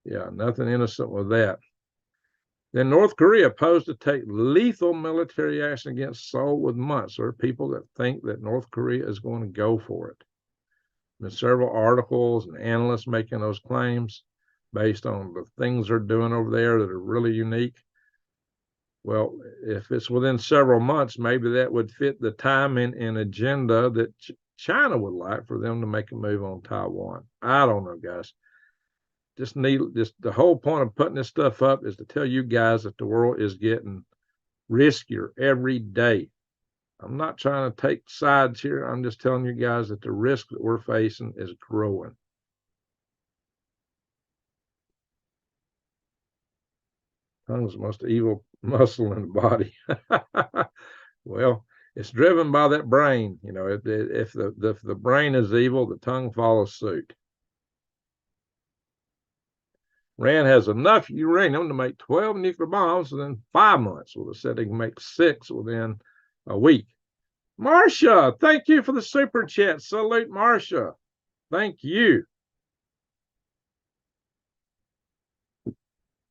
[SPEAKER 1] Yeah, nothing innocent with that. Then North Korea posed to take lethal military action against Seoul with months. There are people that think that North Korea is going to go for it. There's several articles and analysts making those claims based on the things they're doing over there that are really unique. Well, if it's within several months, maybe that would fit the timing and agenda that China would like for them to make a move on Taiwan. I don't know, guys. Just the whole point of putting this stuff up is to tell you guys that the world is getting riskier every day. I'm not trying to take sides here. I'm just telling you guys that the risk that we're facing is growing. Tongue's the most evil muscle in the body. Well, it's driven by that brain. You know, if the brain is evil, the tongue follows suit. Iran has enough uranium to make 12 nuclear bombs within 5 months. Well, they said they can make 6 within a week. Marcia, thank you for the super chat. Salute, Marcia. Thank you.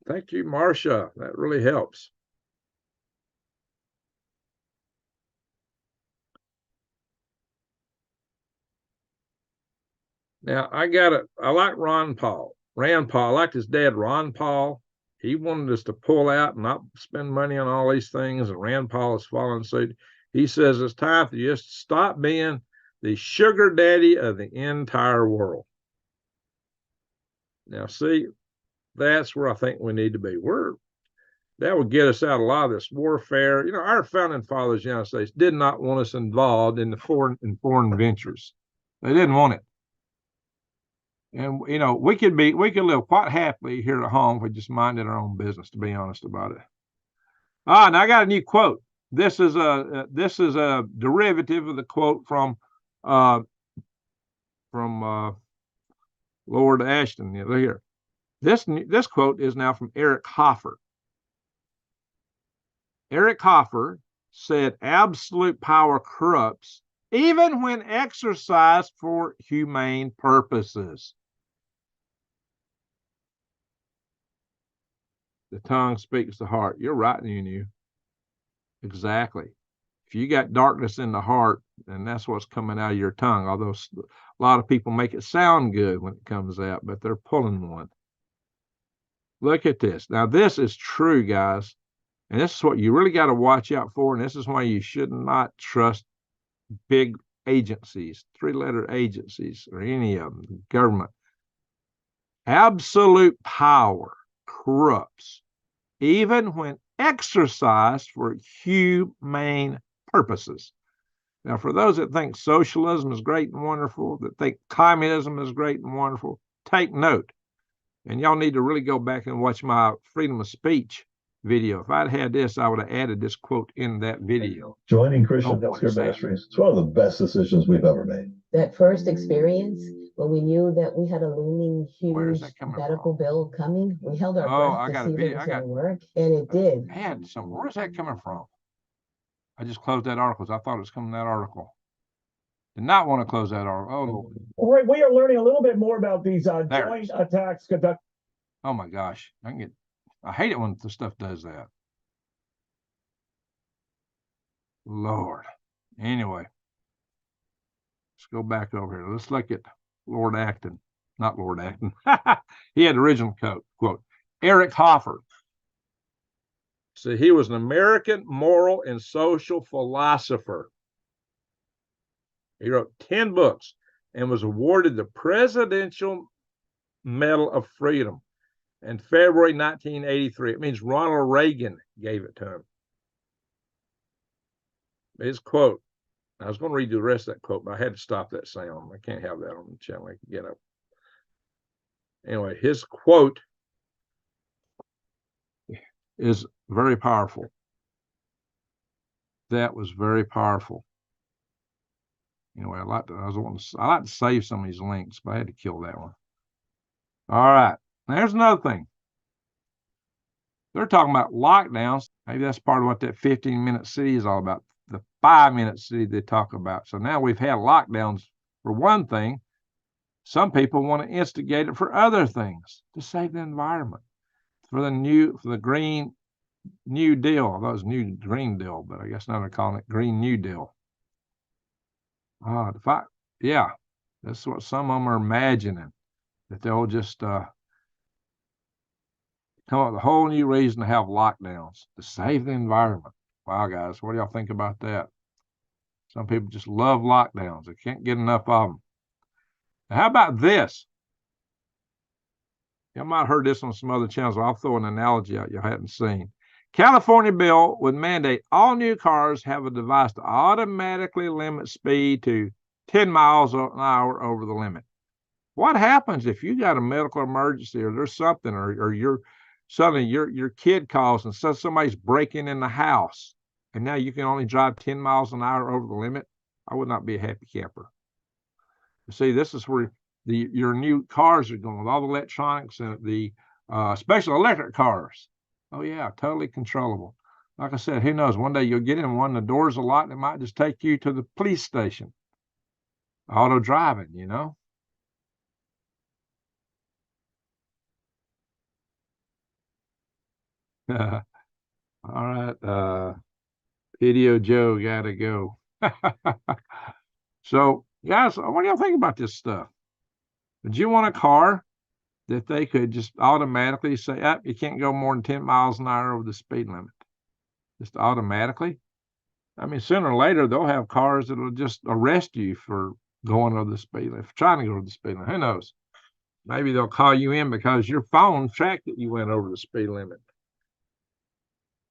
[SPEAKER 1] Thank you, Marcia. That really helps. Now, I like Ron Paul. Rand Paul, I liked his dad, Ron Paul. He wanted us to pull out and not spend money on all these things, and Rand Paul is following suit. He says it's time to just stop being the sugar daddy of the entire world. Now, see, that's where I think we need to be. That would get us out a lot of this warfare. You know, our founding fathers, the United States, did not want us involved in the foreign ventures. They didn't want it. And, you know, we could live quite happily here at home if we just minded our own business, to be honest about it. And I got a new quote. This is a derivative of the quote from Lord Ashton. Here. This quote is now from Eric Hoffer. Eric Hoffer said, absolute power corrupts even when exercised for humane purposes. The tongue speaks the heart. You're right, Nunu. Exactly. If you got darkness in the heart, and that's what's coming out of your tongue, although a lot of people make it sound good when it comes out, but they're pulling one. Look at this. Now, this is true, guys. And this is what you really got to watch out for. And this is why you should not trust big agencies, three-letter agencies, or any of them, government. Absolute power corrupts, even when exercised for humane purposes. Now, for those that think socialism is great and wonderful, that think communism is great and wonderful, take note. And y'all need to really go back and watch my freedom of speech video. If I'd had this, I would have added this quote in that video.
[SPEAKER 4] Joining Christian healthcare ministries, it's one of the best decisions we've ever made.
[SPEAKER 5] That first experience, when we knew that we had a looming huge medical bill coming, we held our breath to see if it was going to work, and it did.
[SPEAKER 1] Man, so where's that coming from? I just closed that article because I thought it was coming from that article. Did not want to close that article. Oh, Lord.
[SPEAKER 6] All right, we are learning a little bit more about these joint attacks conducted.
[SPEAKER 1] Oh my gosh, I hate it when the stuff does that. Lord. Anyway, let's go back over here. Let's look at Lord Acton. Not Lord Acton. He had the original quote. Eric Hoffer. So he was an American moral and social philosopher. He wrote 10 books and was awarded the Presidential Medal of Freedom in February 1983. It means Ronald Reagan gave it to him. His quote, I was going to read you the rest of that quote, but I had to stop that sound. I can't have that on the channel. I can get up. Anyway, his quote is very powerful. That was very powerful. Anyway, I like to save some of these links, but I had to kill that one. All right. Now, here's another thing. They're talking about lockdowns. Maybe that's part of what that 15-minute city is all about. The 5-minute city they talk about. So now we've had lockdowns for one thing. Some people want to instigate it for other things to save the environment, for the Green New Deal. That was New Green Deal, but I guess now they're calling it Green New Deal. Yeah, that's what some of them are imagining, that they'll just come up with a whole new reason to have lockdowns to save the environment. Wow, guys, what do y'all think about that? Some people just love lockdowns. They can't get enough of them. Now, how about this? Y'all might have heard this on some other channels. I'll throw an analogy out you hadn't seen. California bill would mandate all new cars have a device to automatically limit speed to 10 miles an hour over the limit. What happens if you got a medical emergency, or there's something, or suddenly your kid calls and says somebody's breaking in the house, and now you can only drive 10 miles an hour over the limit? I would not be a happy camper. You see, this is where your new cars are going, with all the electronics and the special electric cars. Oh, yeah, totally controllable. Like I said, who knows? One day you'll get in one, the doors are locked, and it might just take you to the police station. Auto driving, you know? All right. Video Joe gotta go. So, guys, what do y'all think about this stuff? Would you want a car that they could just automatically say, you can't go more than 10 miles an hour over the speed limit? Just automatically? I mean, sooner or later, they'll have cars that'll just arrest you for going over the speed limit, for trying to go over the speed limit. Who knows? Maybe they'll call you in because your phone tracked that you went over the speed limit.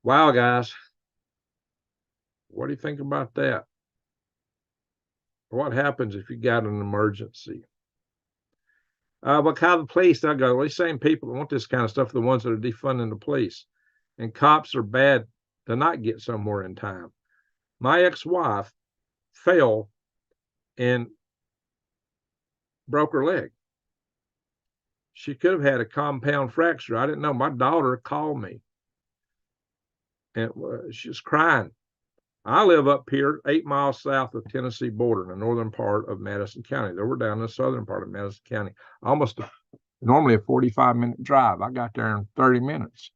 [SPEAKER 1] Wow, guys. What do you think about that? What happens if you got an emergency? What kind of police? They'll go, well, these same people that want this kind of stuff are the ones that are defunding the police. And cops are bad to not get somewhere in time. My ex-wife fell and broke her leg. She could have had a compound fracture. I didn't know. My daughter called me. And she was crying. I live up here 8 miles south of Tennessee border in the northern part of Madison County. They were down in the southern part of Madison County. Almost normally a 45-minute drive. I got there in 30 minutes.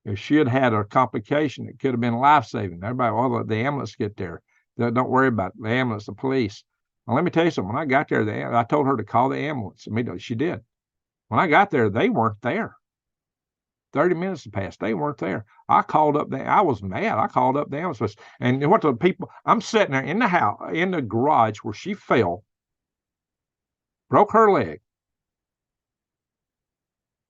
[SPEAKER 1] If she had had a complication, it could have been life-saving. Everybody, well, the ambulance get there. Don't worry about it. The ambulance, the police. Now, let me tell you something. When I got there, I told her to call the ambulance immediately. She did. When I got there, they weren't there. 30 minutes had passed. They weren't there. I called up I was mad. I called up the ambulance. And what the people, I'm sitting there in the house, in the garage where she fell, broke her leg.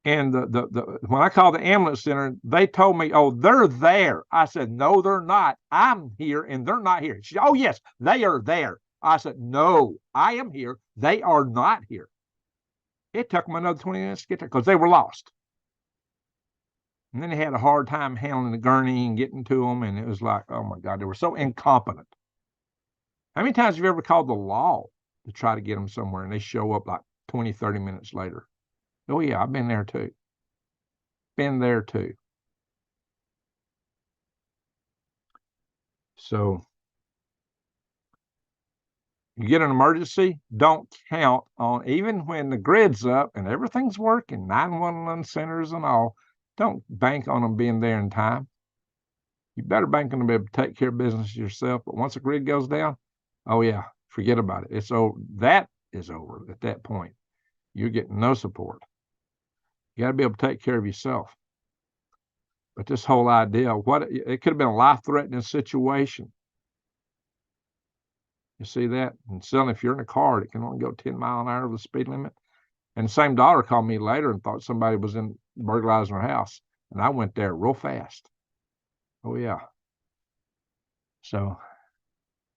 [SPEAKER 1] And when I called the ambulance center, they told me, oh, they're there. I said, no, they're not. I'm here and they're not here. She said, oh, yes, they are there. I said, no, I am here. They are not here. It took them another 20 minutes to get there because they were lost. And then they had a hard time handling the gurney and getting to them. And it was like, oh, my God, they were so incompetent. How many times have you ever called the law to try to get them somewhere and they show up like 20, 30 minutes later? Oh, yeah, I've been there too. Been there too. So you get an emergency, don't count on, even when the grid's up and everything's working, 911 centers and all, don't bank on them being there in time. You better bank on them to be able to take care of business yourself. But once the grid goes down, oh, yeah, forget about it. It's over. That is over at that point. You're getting no support. You got to be able to take care of yourself. But this whole idea, it could have been a life-threatening situation. You see that? And suddenly, if you're in a car, it can only go 10 miles an hour over the speed limit. And the same daughter called me later and thought somebody was burglarizing her house. And I went there real fast. Oh, yeah. So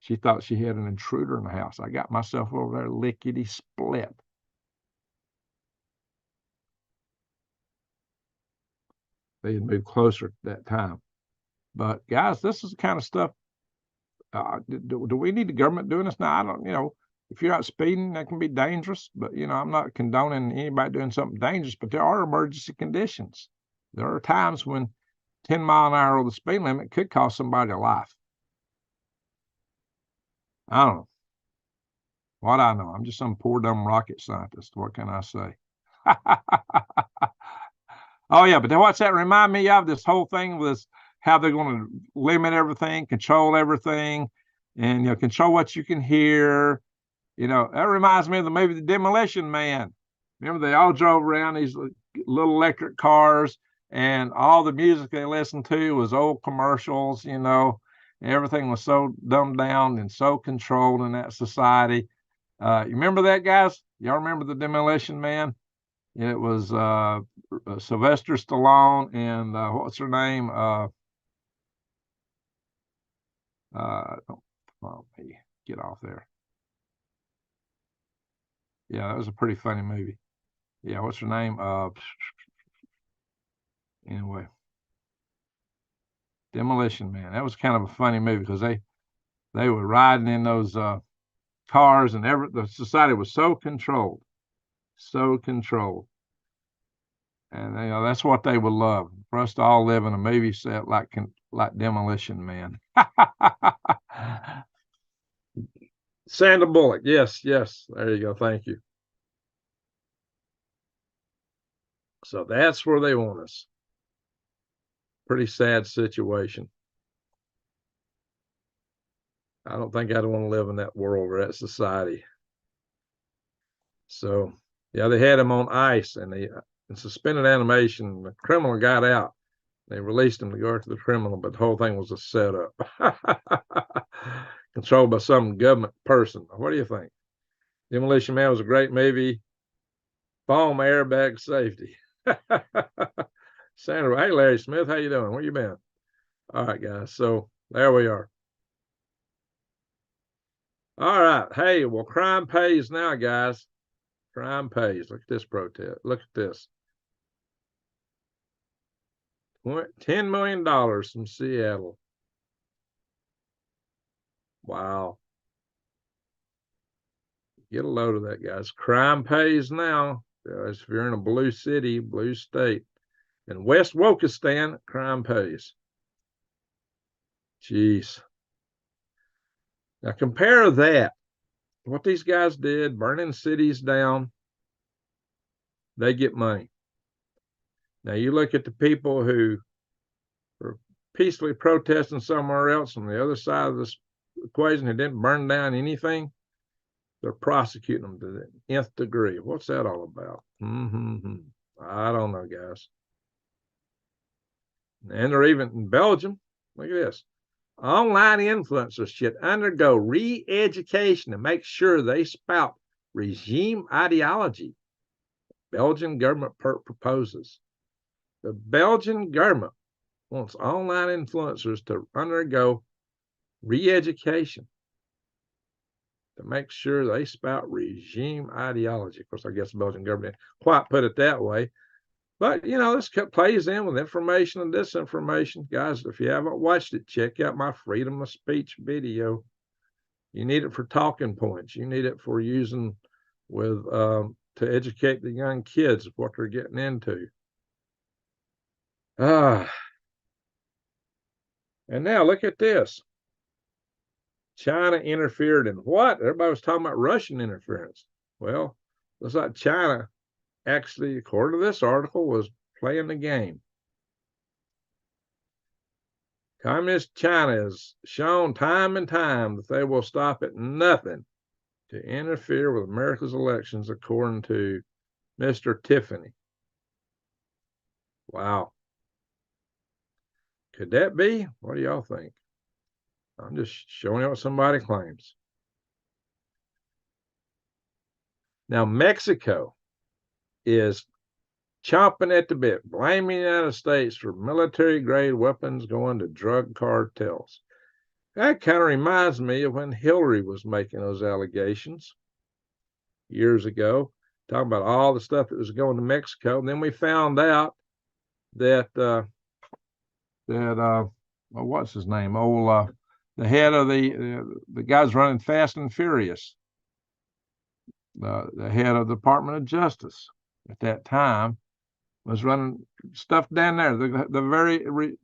[SPEAKER 1] she thought she had an intruder in the house. I got myself over there lickety-split. They had moved closer at that time. But, guys, this is the kind of stuff. Do we need the government doing this? Now, I don't, if you're out speeding, that can be dangerous. But, I'm not condoning anybody doing something dangerous. But there are emergency conditions. There are times when 10 mile an hour over the speed limit could cost somebody a life. I don't know. What I know, I'm just some poor dumb rocket scientist. What can I say? Oh, yeah, but then what's that remind me of? This whole thing was how they're going to limit everything, control everything, and control what you can hear. That reminds me of the movie The Demolition Man. Remember, they all drove around these little electric cars, and all the music they listened to was old commercials. Everything was so dumbed down and so controlled in that society. You remember that, guys? Y'all remember The Demolition Man? It was Sylvester Stallone and what's her name? Let me get off there. Yeah, that was a pretty funny movie. Yeah, what's her name? Anyway, Demolition Man. That was kind of a funny movie because they were riding in those cars, and the society was so controlled. And that's what they would love, for us to all live in a movie set like Demolition Man. Sandra Bullock, yes, there you go, thank you. So that's where they want us. Pretty sad situation. I don't think I'd want to live in that world or that society. So yeah, they had him on ice and in suspended animation. The criminal got out. They released him to go after the criminal, but the whole thing was a setup. Controlled by some government person. What do you think? Demolition Man was a great movie. Foam airbag safety. Sandra, hey, Larry Smith, how you doing? Where you been? All right, guys. So there we are. All right. Hey, well, crime pays now, guys. Crime pays. Look at this protest. Look at this. $10 million from Seattle. Wow. Get a load of that, guys. Crime pays now. if you're in a blue city, blue state. In West Wokistan, crime pays. Jeez. Now compare that. What these guys did, burning cities down, they get money. Now you look at the people who are peacefully protesting somewhere else on the other side of this equation who didn't burn down anything, they're prosecuting them to the nth degree. What's that all about? I don't know, guys. And they're even in Belgium. Look at this. Online influencers should undergo re-education to make sure they spout regime ideology. Belgian government proposes. The Belgian government wants online influencers to undergo re-education to make sure they spout regime ideology. Of course, I guess the Belgian government didn't quite put it that way. But, this plays in with information and disinformation. Guys, if you haven't watched it, check out my freedom of speech video. You need it for talking points. You need it for using with to educate the young kids of what they're getting into. And now look at this. China interfered in what? Everybody was talking about Russian interference. Well, looks like China actually, according to this article, was playing the game. Communist China has shown time and time that they will stop at nothing to interfere with America's elections, according to Mr. Tiffany. Wow. Could that be? What do y'all think? I'm just showing you what somebody claims. Now, Mexico is chomping at the bit, blaming the United States for military-grade weapons going to drug cartels. That kind of reminds me of when Hillary was making those allegations years ago, talking about all the stuff that was going to Mexico. And then we found out that what's his name? The head of the guys running Fast and Furious, the head of the Department of Justice at that time, was running stuff down there. The very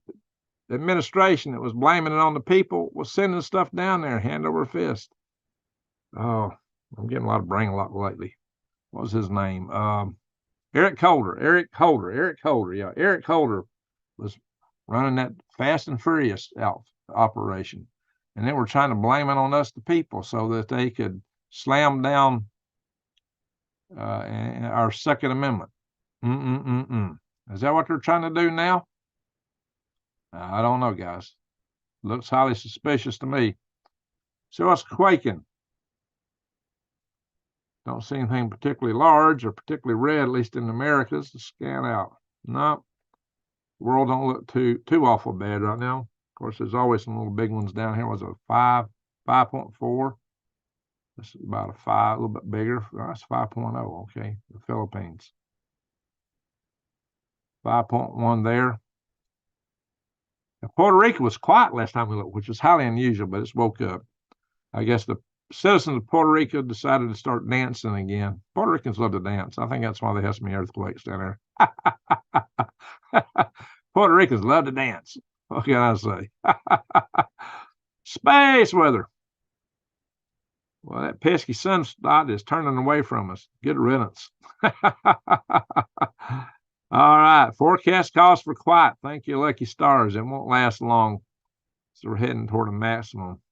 [SPEAKER 1] administration that was blaming it on the people was sending stuff down there hand over fist. Oh, I'm getting a lot of brain a lot lately. What was his name? Eric Holder. Yeah, Eric Holder was running that Fast and Furious operation. And they were trying to blame it on us, the people, so that they could slam down our Second Amendment. Is that what they're trying to do now? I don't know, guys. Looks highly suspicious to me. So what's quaking? Don't see anything particularly large or particularly red, at least in the Americas, to scan out. No, the world don't look too awful bad right now. Of course, there's always some little big ones down here. Was it 5.4? This is about a 5, a little bit bigger. That's 5.0. Okay, the Philippines. 5.1 there. Now, Puerto Rico was quiet last time we looked, which was highly unusual, but it's woke up. I guess the citizens of Puerto Rico decided to start dancing again. Puerto Ricans love to dance. I think that's why they have so many earthquakes down there. Puerto Ricans love to dance. What can I say? Space weather. Well, that pesky sunspot is turning away from us. Good riddance. All right. Forecast calls for quiet. Thank you, lucky stars. It won't last long. So we're heading toward a maximum.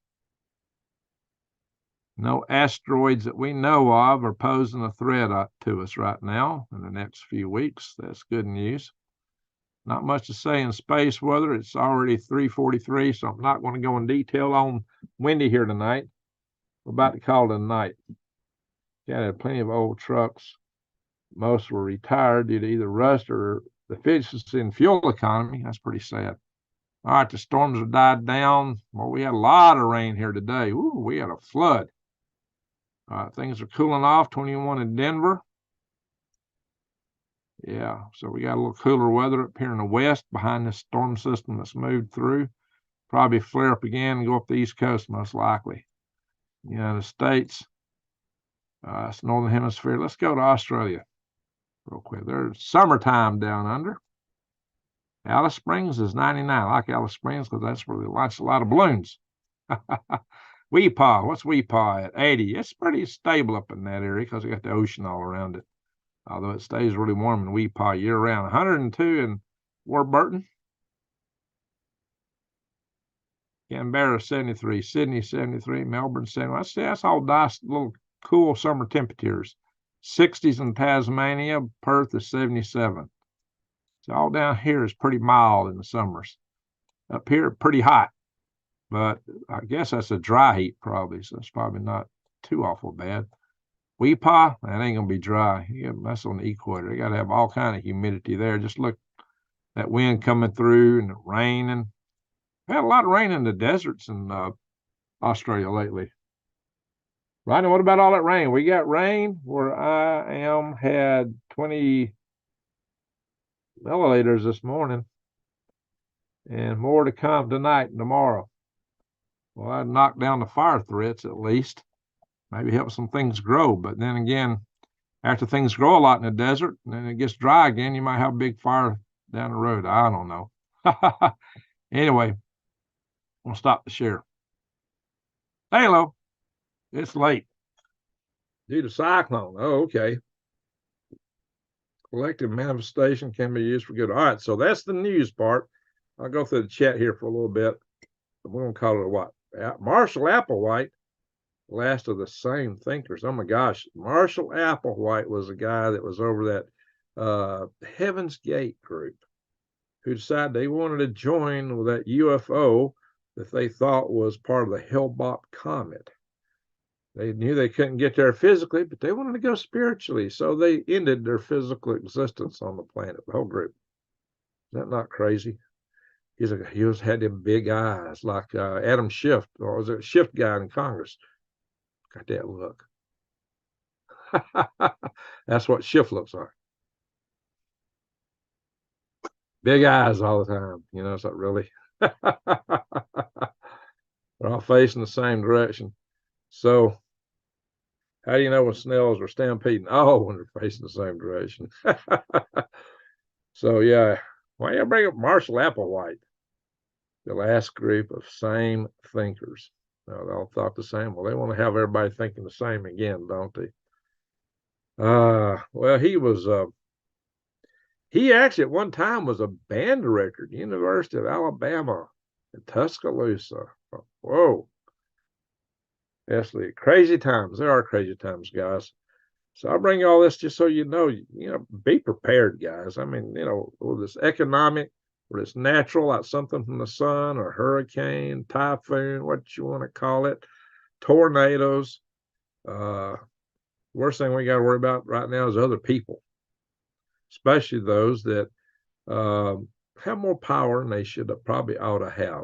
[SPEAKER 1] No asteroids that we know of are posing a threat to us right now in the next few weeks. That's good news. Not much to say in space weather. It's already 3:43, so I'm not going to go in detail on windy here tonight. We're about to call it a night. Yeah, had plenty of old trucks. Most were retired due to either rust or deficiency in fuel economy. That's pretty sad. All right, the storms have died down. Well, we had a lot of rain here today. Ooh, we had a flood. All right, things are cooling off. 21 in Denver. Yeah, so we got a little cooler weather up here in the west behind this storm system that's moved through. Probably flare up again and go up the East Coast most likely. United States. It's Northern Hemisphere. Let's go to Australia. real quick. There's summertime down under. Alice Springs is 99. I like Alice Springs because that's where they launch a lot of balloons. Weepaw, what's Weepaw at? 80. It's pretty stable up in that area because we got the ocean all around it. Although it stays really warm in Weepaw year round. 102 in Warburton. Canberra 73, Sydney 73, Melbourne 71. That's all nice little cool summer temperatures. 60s in Tasmania, Perth is 77. So all down here is pretty mild in the summers. Up here, pretty hot. But I guess that's a dry heat probably, so it's probably not too awful bad. Weepaw, that ain't gonna be dry. Yeah, that's on the equator. They gotta have all kind of humidity there. Just look, that wind coming through and the raining. We had a lot of rain in the deserts in Australia lately. Rodney, what about all that rain? We got rain where I am, had 20 milliliters this morning and more to come tonight and tomorrow. Well, I'd knock down the fire threats at least. Maybe help some things grow. But then again, after things grow a lot in the desert and then it gets dry again, you might have a big fire down the road. I don't know. Anyway, we'll stop the share. Hello. It's late. Due to cyclone. Oh, okay. Collective manifestation can be used for good. All right, so that's the news part. I'll go through the chat here for a little bit. We're going to call it a what? Marshall Applewhite, last of the same thinkers. Oh my gosh. Marshall Applewhite was a guy that was over that Heaven's Gate group who decided they wanted to join with that UFO that they thought was part of the Hale-Bopp comet. They knew they couldn't get there physically, but they wanted to go spiritually. So they ended their physical existence on the planet, the whole group. Is that not crazy? He had them big eyes like Adam Schiff, or was it a Schiff guy in Congress? Got that look. That's what Schiff looks like. Big eyes all the time. You know, it's like, really? They're all facing the same direction. So, how do you know when snails are stampeding? Oh, when they're facing the same direction. So, yeah. Why do you bring up Marshall Applewhite? The last group of same thinkers. They all thought the same. Well, they want to have everybody thinking the same again, don't they? Well, he actually at one time was a band director at the University of Alabama in Tuscaloosa. Whoa. That's the crazy times. There are crazy times, guys. So I bring all this just so you know, be prepared, guys. I mean, with this economic, or it's natural, like something from the sun, or hurricane, typhoon, what you want to call it, tornadoes. Worst thing we got to worry about right now is other people, especially those that have more power than they should have, probably ought to have.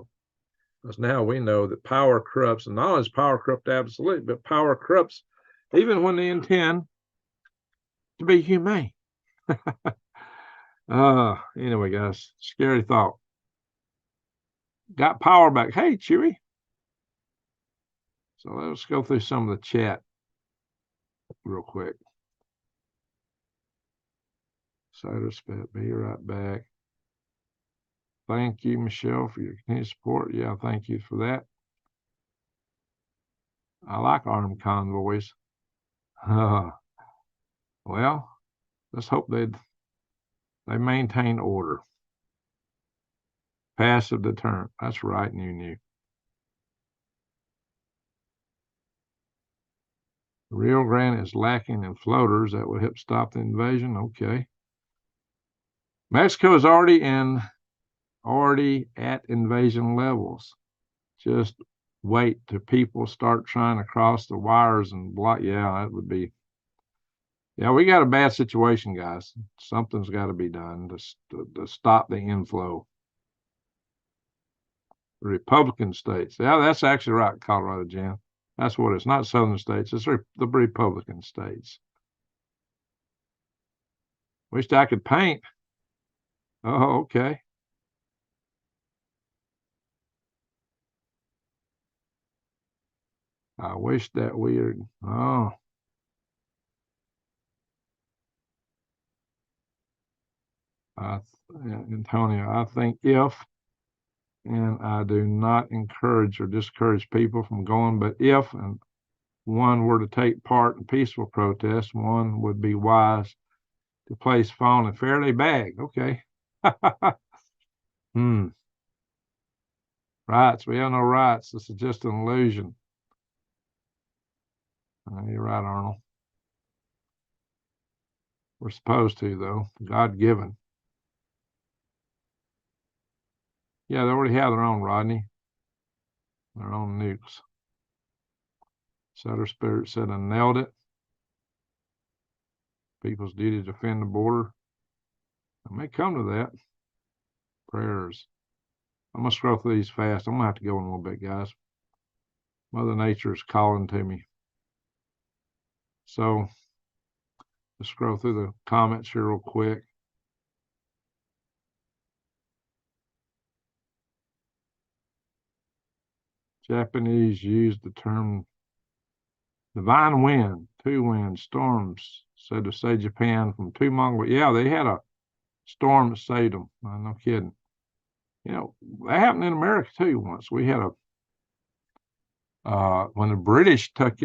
[SPEAKER 1] Because now we know that power corrupts, and not only is power corrupt absolutely, but power corrupts even when they intend to be humane. Anyway, guys, scary thought. Got power back. Hey, Chewy. So let's go through some of the chat real quick. Cider Spit, be right back. Thank you, Michelle, for your continued support. Yeah, thank you for that. I like armed convoys. Well, let's hope they maintain order. Passive deterrent. That's right, New. Rio Grande is lacking in floaters that would help stop the invasion. Okay. Mexico is already at invasion levels. Just wait till people start trying to cross the wires and block. Yeah, that would be. Yeah, we got a bad situation, guys. Something's got to be done to stop the inflow. The Republican states. Yeah, that's actually right, Colorado, Jan. That's what it's not southern states. It's the Republican states. Wished I could paint. Oh, okay. I wish that we are. Oh. Antonio, I think if, and I do not encourage or discourage people from going, but if and one were to take part in peaceful protests, one would be wise to place phone in Faraday bag. Okay. Rights. We have no rights. This is just an illusion. You're right, Arnold. We're supposed to, though. God given. Yeah, they already have their own, Rodney. Their own nukes. Sutter Spirit said, I nailed it. People's duty to defend the border. It may come to that. Prayers. I'm going to scroll through these fast. I'm going to have to go in a little bit, guys. Mother Nature is calling to me. So, let's scroll through the comments here real quick. Japanese used the term divine wind, 2 winds, storms, said to save Japan from 2 Mongol. Yeah, they had a storm that saved them. No kidding. You know, that happened in America too once. We had when the British took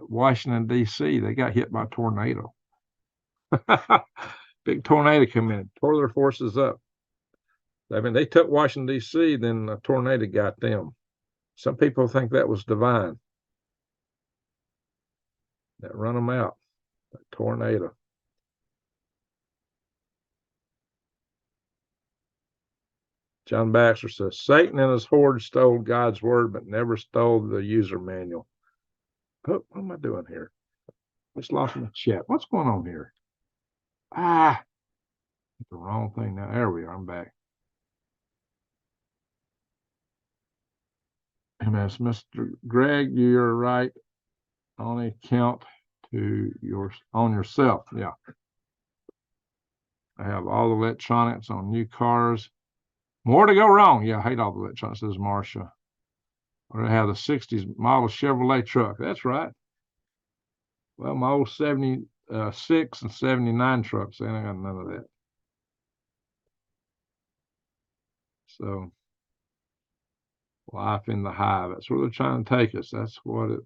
[SPEAKER 1] Washington, D.C., they got hit by a tornado. Big tornado came in, tore their forces up. I mean, they took Washington, D.C., then a tornado got them. Some people think that was divine. That run them out. A tornado. John Baxter says, Satan and his horde stole God's word, but never stole the user manual. Oh, what am I doing here? Just lost my chat. What's going on here? The wrong thing now. There we are. I'm back. MS, Mr. Greg, you're right. Only count on yourself. Yeah. I have all the electronics on new cars. More to go wrong. Yeah, I hate all the electronics, says Marcia. Or I have the 60s model Chevrolet truck. That's right. Well, my old 76 and 79 trucks, I ain't got none of that. So, life in the hive. That's where they're trying to take us. That's what it.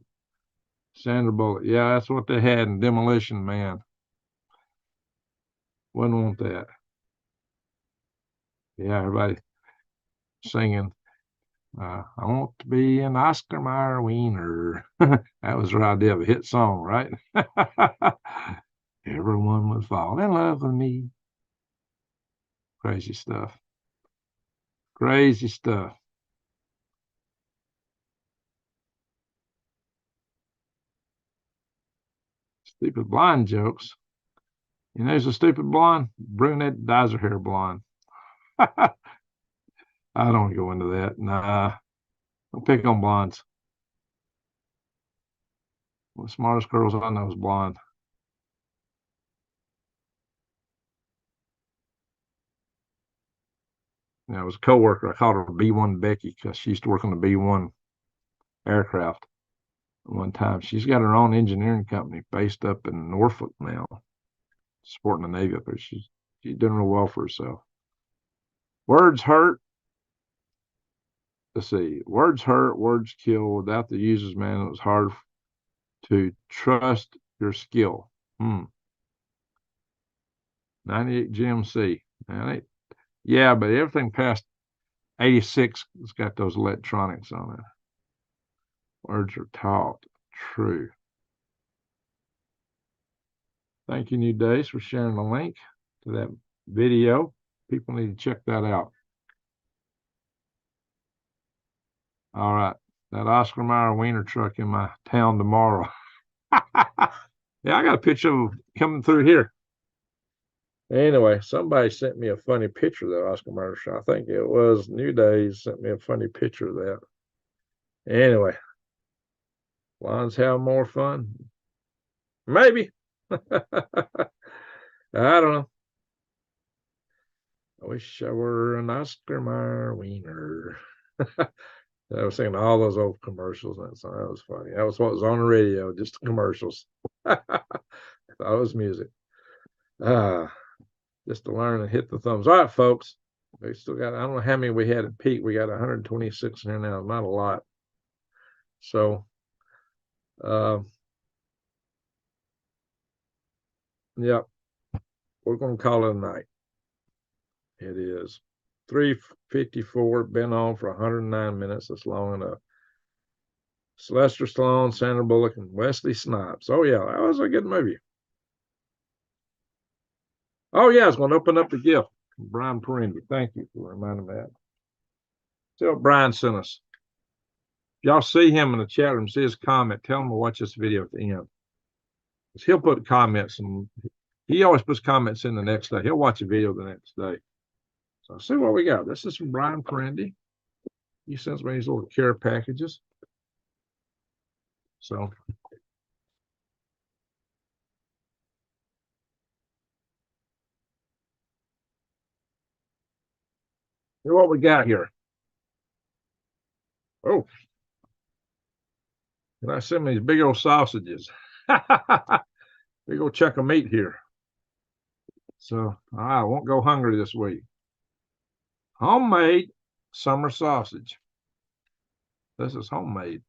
[SPEAKER 1] Sandra Bullock. Yeah, that's what they had in Demolition Man. Wouldn't want that. Yeah, everybody singing. I want to be an Oscar Mayer wiener. That was their idea of a hit song, right? Everyone would fall in love with me. Crazy stuff. Crazy stuff. Stupid blonde jokes. You know who's a stupid blonde? Brunette dyes her hair blonde. I don't go into that. Nah. Don't pick on blondes. One of the smartest girls I know is blonde. I was a coworker. I called her B1 Becky because she used to work on the B1 aircraft. One time, she's got her own engineering company based up in Norfolk now, supporting the Navy up there. She's doing real well for herself. Words hurt. Let's see. Words hurt. Words kill. Without the user's manual, it was hard to trust your skill. 98 GMC. 98. Yeah, but everything past 86 has got those electronics on it. Words are taught. True. Thank you, New Days, for sharing the link to that video. People need to check that out. All right. That Oscar Mayer wiener truck in my town tomorrow. Yeah, I got a picture of him coming through here. Anyway, somebody sent me a funny picture of that Oscar Mayer truck. I think it was New Days sent me a funny picture of that. Anyway, blondes have more fun. Maybe. I don't know. I wish I were an Oscar Mayer wiener. I was singing all those old commercials. And that was funny. That was what was on the radio, just the commercials. I thought it was music. just to learn and hit the thumbs. All right, folks. We still got, I don't know how many we had at peak. We got 126 in here now, not a lot. So, yep, we're going to call it a night. It is 3:54, been on for 109 minutes. That's long enough. Sylvester Stallone, Sandra Bullock, and Wesley Snipes. Oh, yeah, that was a good movie. Oh, yeah, I was going to open up the gift from Brian Perendi. Thank you for reminding me that. See what Brian sent us. If y'all see him in the chat room, see his comment, tell him to watch this video at the end. Because he'll put comments, and he always puts comments in the next day. He'll watch a video the next day. So see what we got. This is from Brian Perendi. He sends me these little care packages. So here's what we got here. Oh, and I send me these big old sausages. Big old chunk of meat here. So I won't go hungry this week. Homemade summer sausage. This is homemade.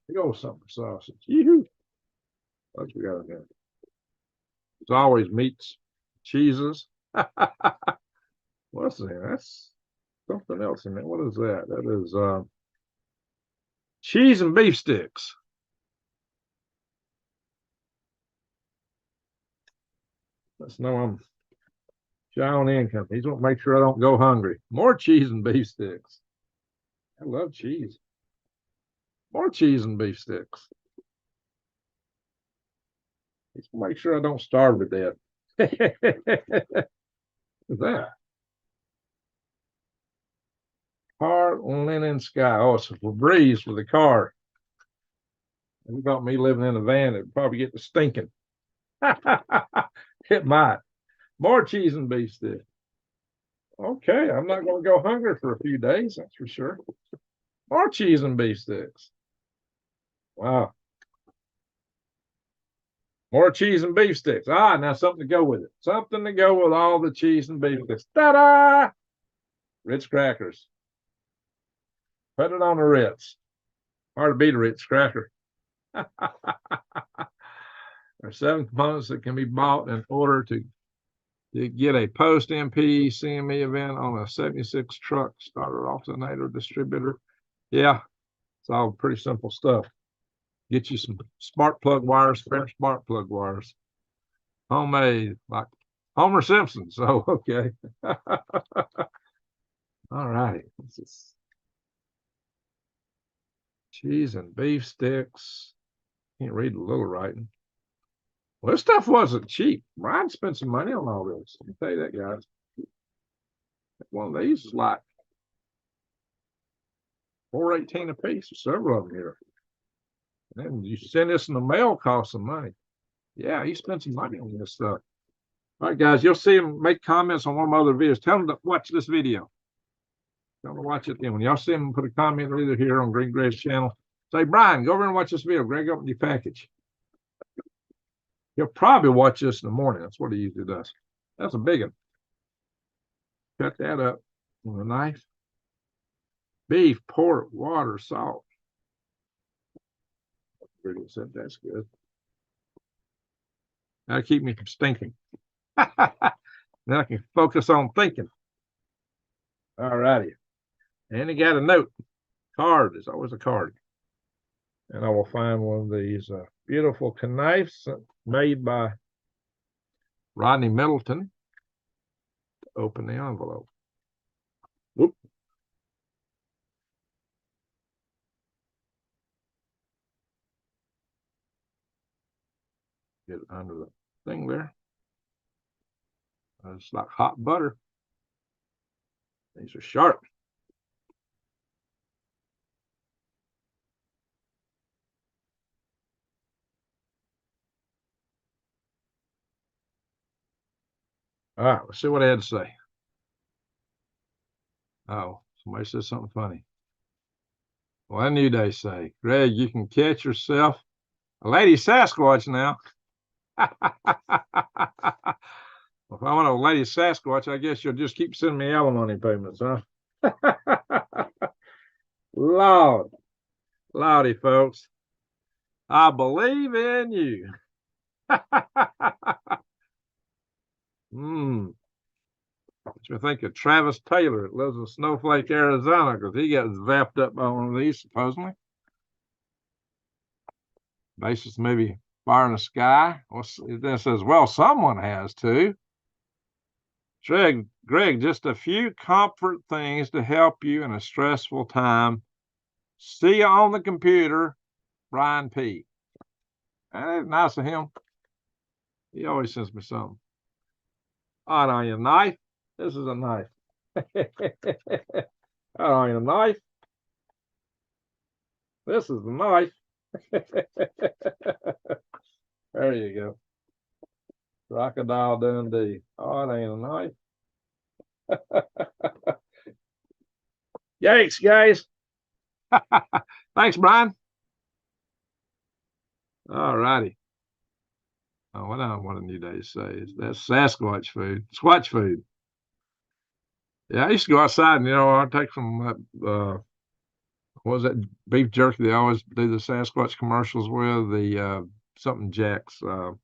[SPEAKER 1] Big old summer sausage. Yoo-hoo. What we got in here? It's always meats, cheeses. What's there? That's something else in there. What is that? That is cheese and beef sticks. Let's know I'm John Income. He's going to make sure I don't go hungry. More cheese and beef sticks. I love cheese. More cheese and beef sticks. He's going to make sure I don't starve to death. What's that? Car linen sky. Oh, it's a breeze for the car. You got me living in a van, it'd probably get to stinking. It might. More cheese and beef stick. Okay, I'm not going to go hungry for a few days, that's for sure. More cheese and beef sticks. Wow. More cheese and beef sticks. Ah, now something to go with it. Something to go with all the cheese and beef sticks. Ta-da! Ritz crackers. Put it on the Ritz. Hard to beat a Ritz cracker. There are 7 components that can be bought in order to get a post-MP CME event on a 76 truck starter alternator distributor. Yeah, it's all pretty simple stuff. Get you some spark plug wires, spare spark plug wires. Homemade, like Homer Simpson. So, okay. All right. This is cheese and beef sticks. Can't read the little writing. Well, this stuff wasn't cheap. Brian spent some money on all this. Let me tell you that, guys. One of these is like $4.18 a piece. Several of them here. And you send this in the mail, costs some money. Yeah, he spent some money on this stuff. All right, guys, you'll see him make comments on one of my other videos. Tell them to watch this video. Tell them to watch it. And when y'all see him put a comment either here on Greg Gray's channel, say, Brian, go over and watch this video. Greg, open your package. He'll probably watch this in the morning. That's what he usually does. That's a big one. Cut that up with a knife. Beef, pork, water, salt. Said that's good. That'll keep me from stinking. Then I can focus on thinking. All righty. And he got a note. Card. There's always a card. And I will find one of these beautiful knives made by Rodney Middleton to open the envelope. Whoop. Get it under the thing there. It's like hot butter. These are sharp. All right, let's see what I had to say. Oh, somebody said something funny. Well, I knew they say, Greg, you can catch yourself a lady Sasquatch now. If I want a lady Sasquatch, I guess you'll just keep sending me alimony payments, huh? Lord, Lordy, folks. I believe in you. Makes me think of Travis Taylor that lives in Snowflake, Arizona, because he got zapped up by one of these, supposedly. Basis maybe Fire in the Sky. Then says, well, someone has to. Greg, just a few comfort things to help you in a stressful time. See you on the computer, Brian P. That's nice of him. He always sends me something. All right, on your knife. This is a knife. All right, on your knife. This is the knife. There you go. Crocodile Dundee. Oh, it ain't a knife. Yikes, guys. Thanks, Brian. All righty. Oh, what a new day say? That's Sasquatch food. Squatch food. Yeah, I used to go outside and, I'd take some, what was that beef jerky they always do the Sasquatch commercials with? The something Jacks. What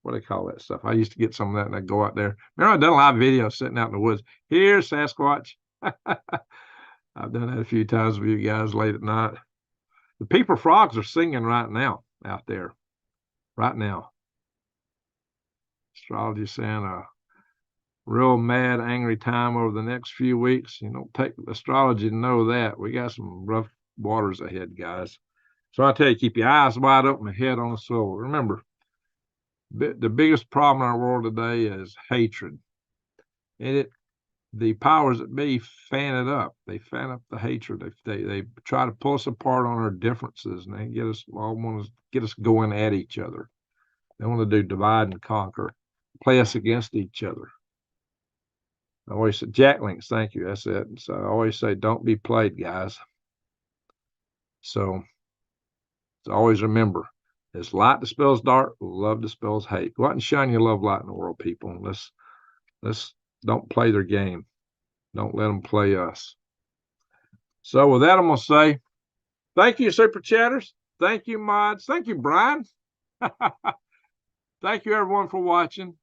[SPEAKER 1] do they call that stuff? I used to get some of that and I'd go out there. Remember, I've done a lot of videos sitting out in the woods. Here's Sasquatch. I've done that a few times with you guys late at night. The Peeper frogs are singing right now out there. Right now. Astrology saying a real mad, angry time over the next few weeks. You don't take astrology to know that. We got some rough waters ahead, guys. So I tell you, keep your eyes wide open and head on a swivel. Remember, the biggest problem in our world today is hatred. And the powers that be fan it up. They fan up the hatred. They try to pull us apart on our differences, and they want to get us going at each other. They want to do divide and conquer, play us against each other. I always say, Jack Links, thank you. That's it. So I always say, don't be played, guys. So always remember, as light dispels dark, love dispels hate. Go out and shine your love light in the world, people. And let's don't play their game. Don't let them play us. So with that, I'm going to say, thank you, Super Chatters. Thank you, mods. Thank you, Brian. Thank you, everyone, for watching.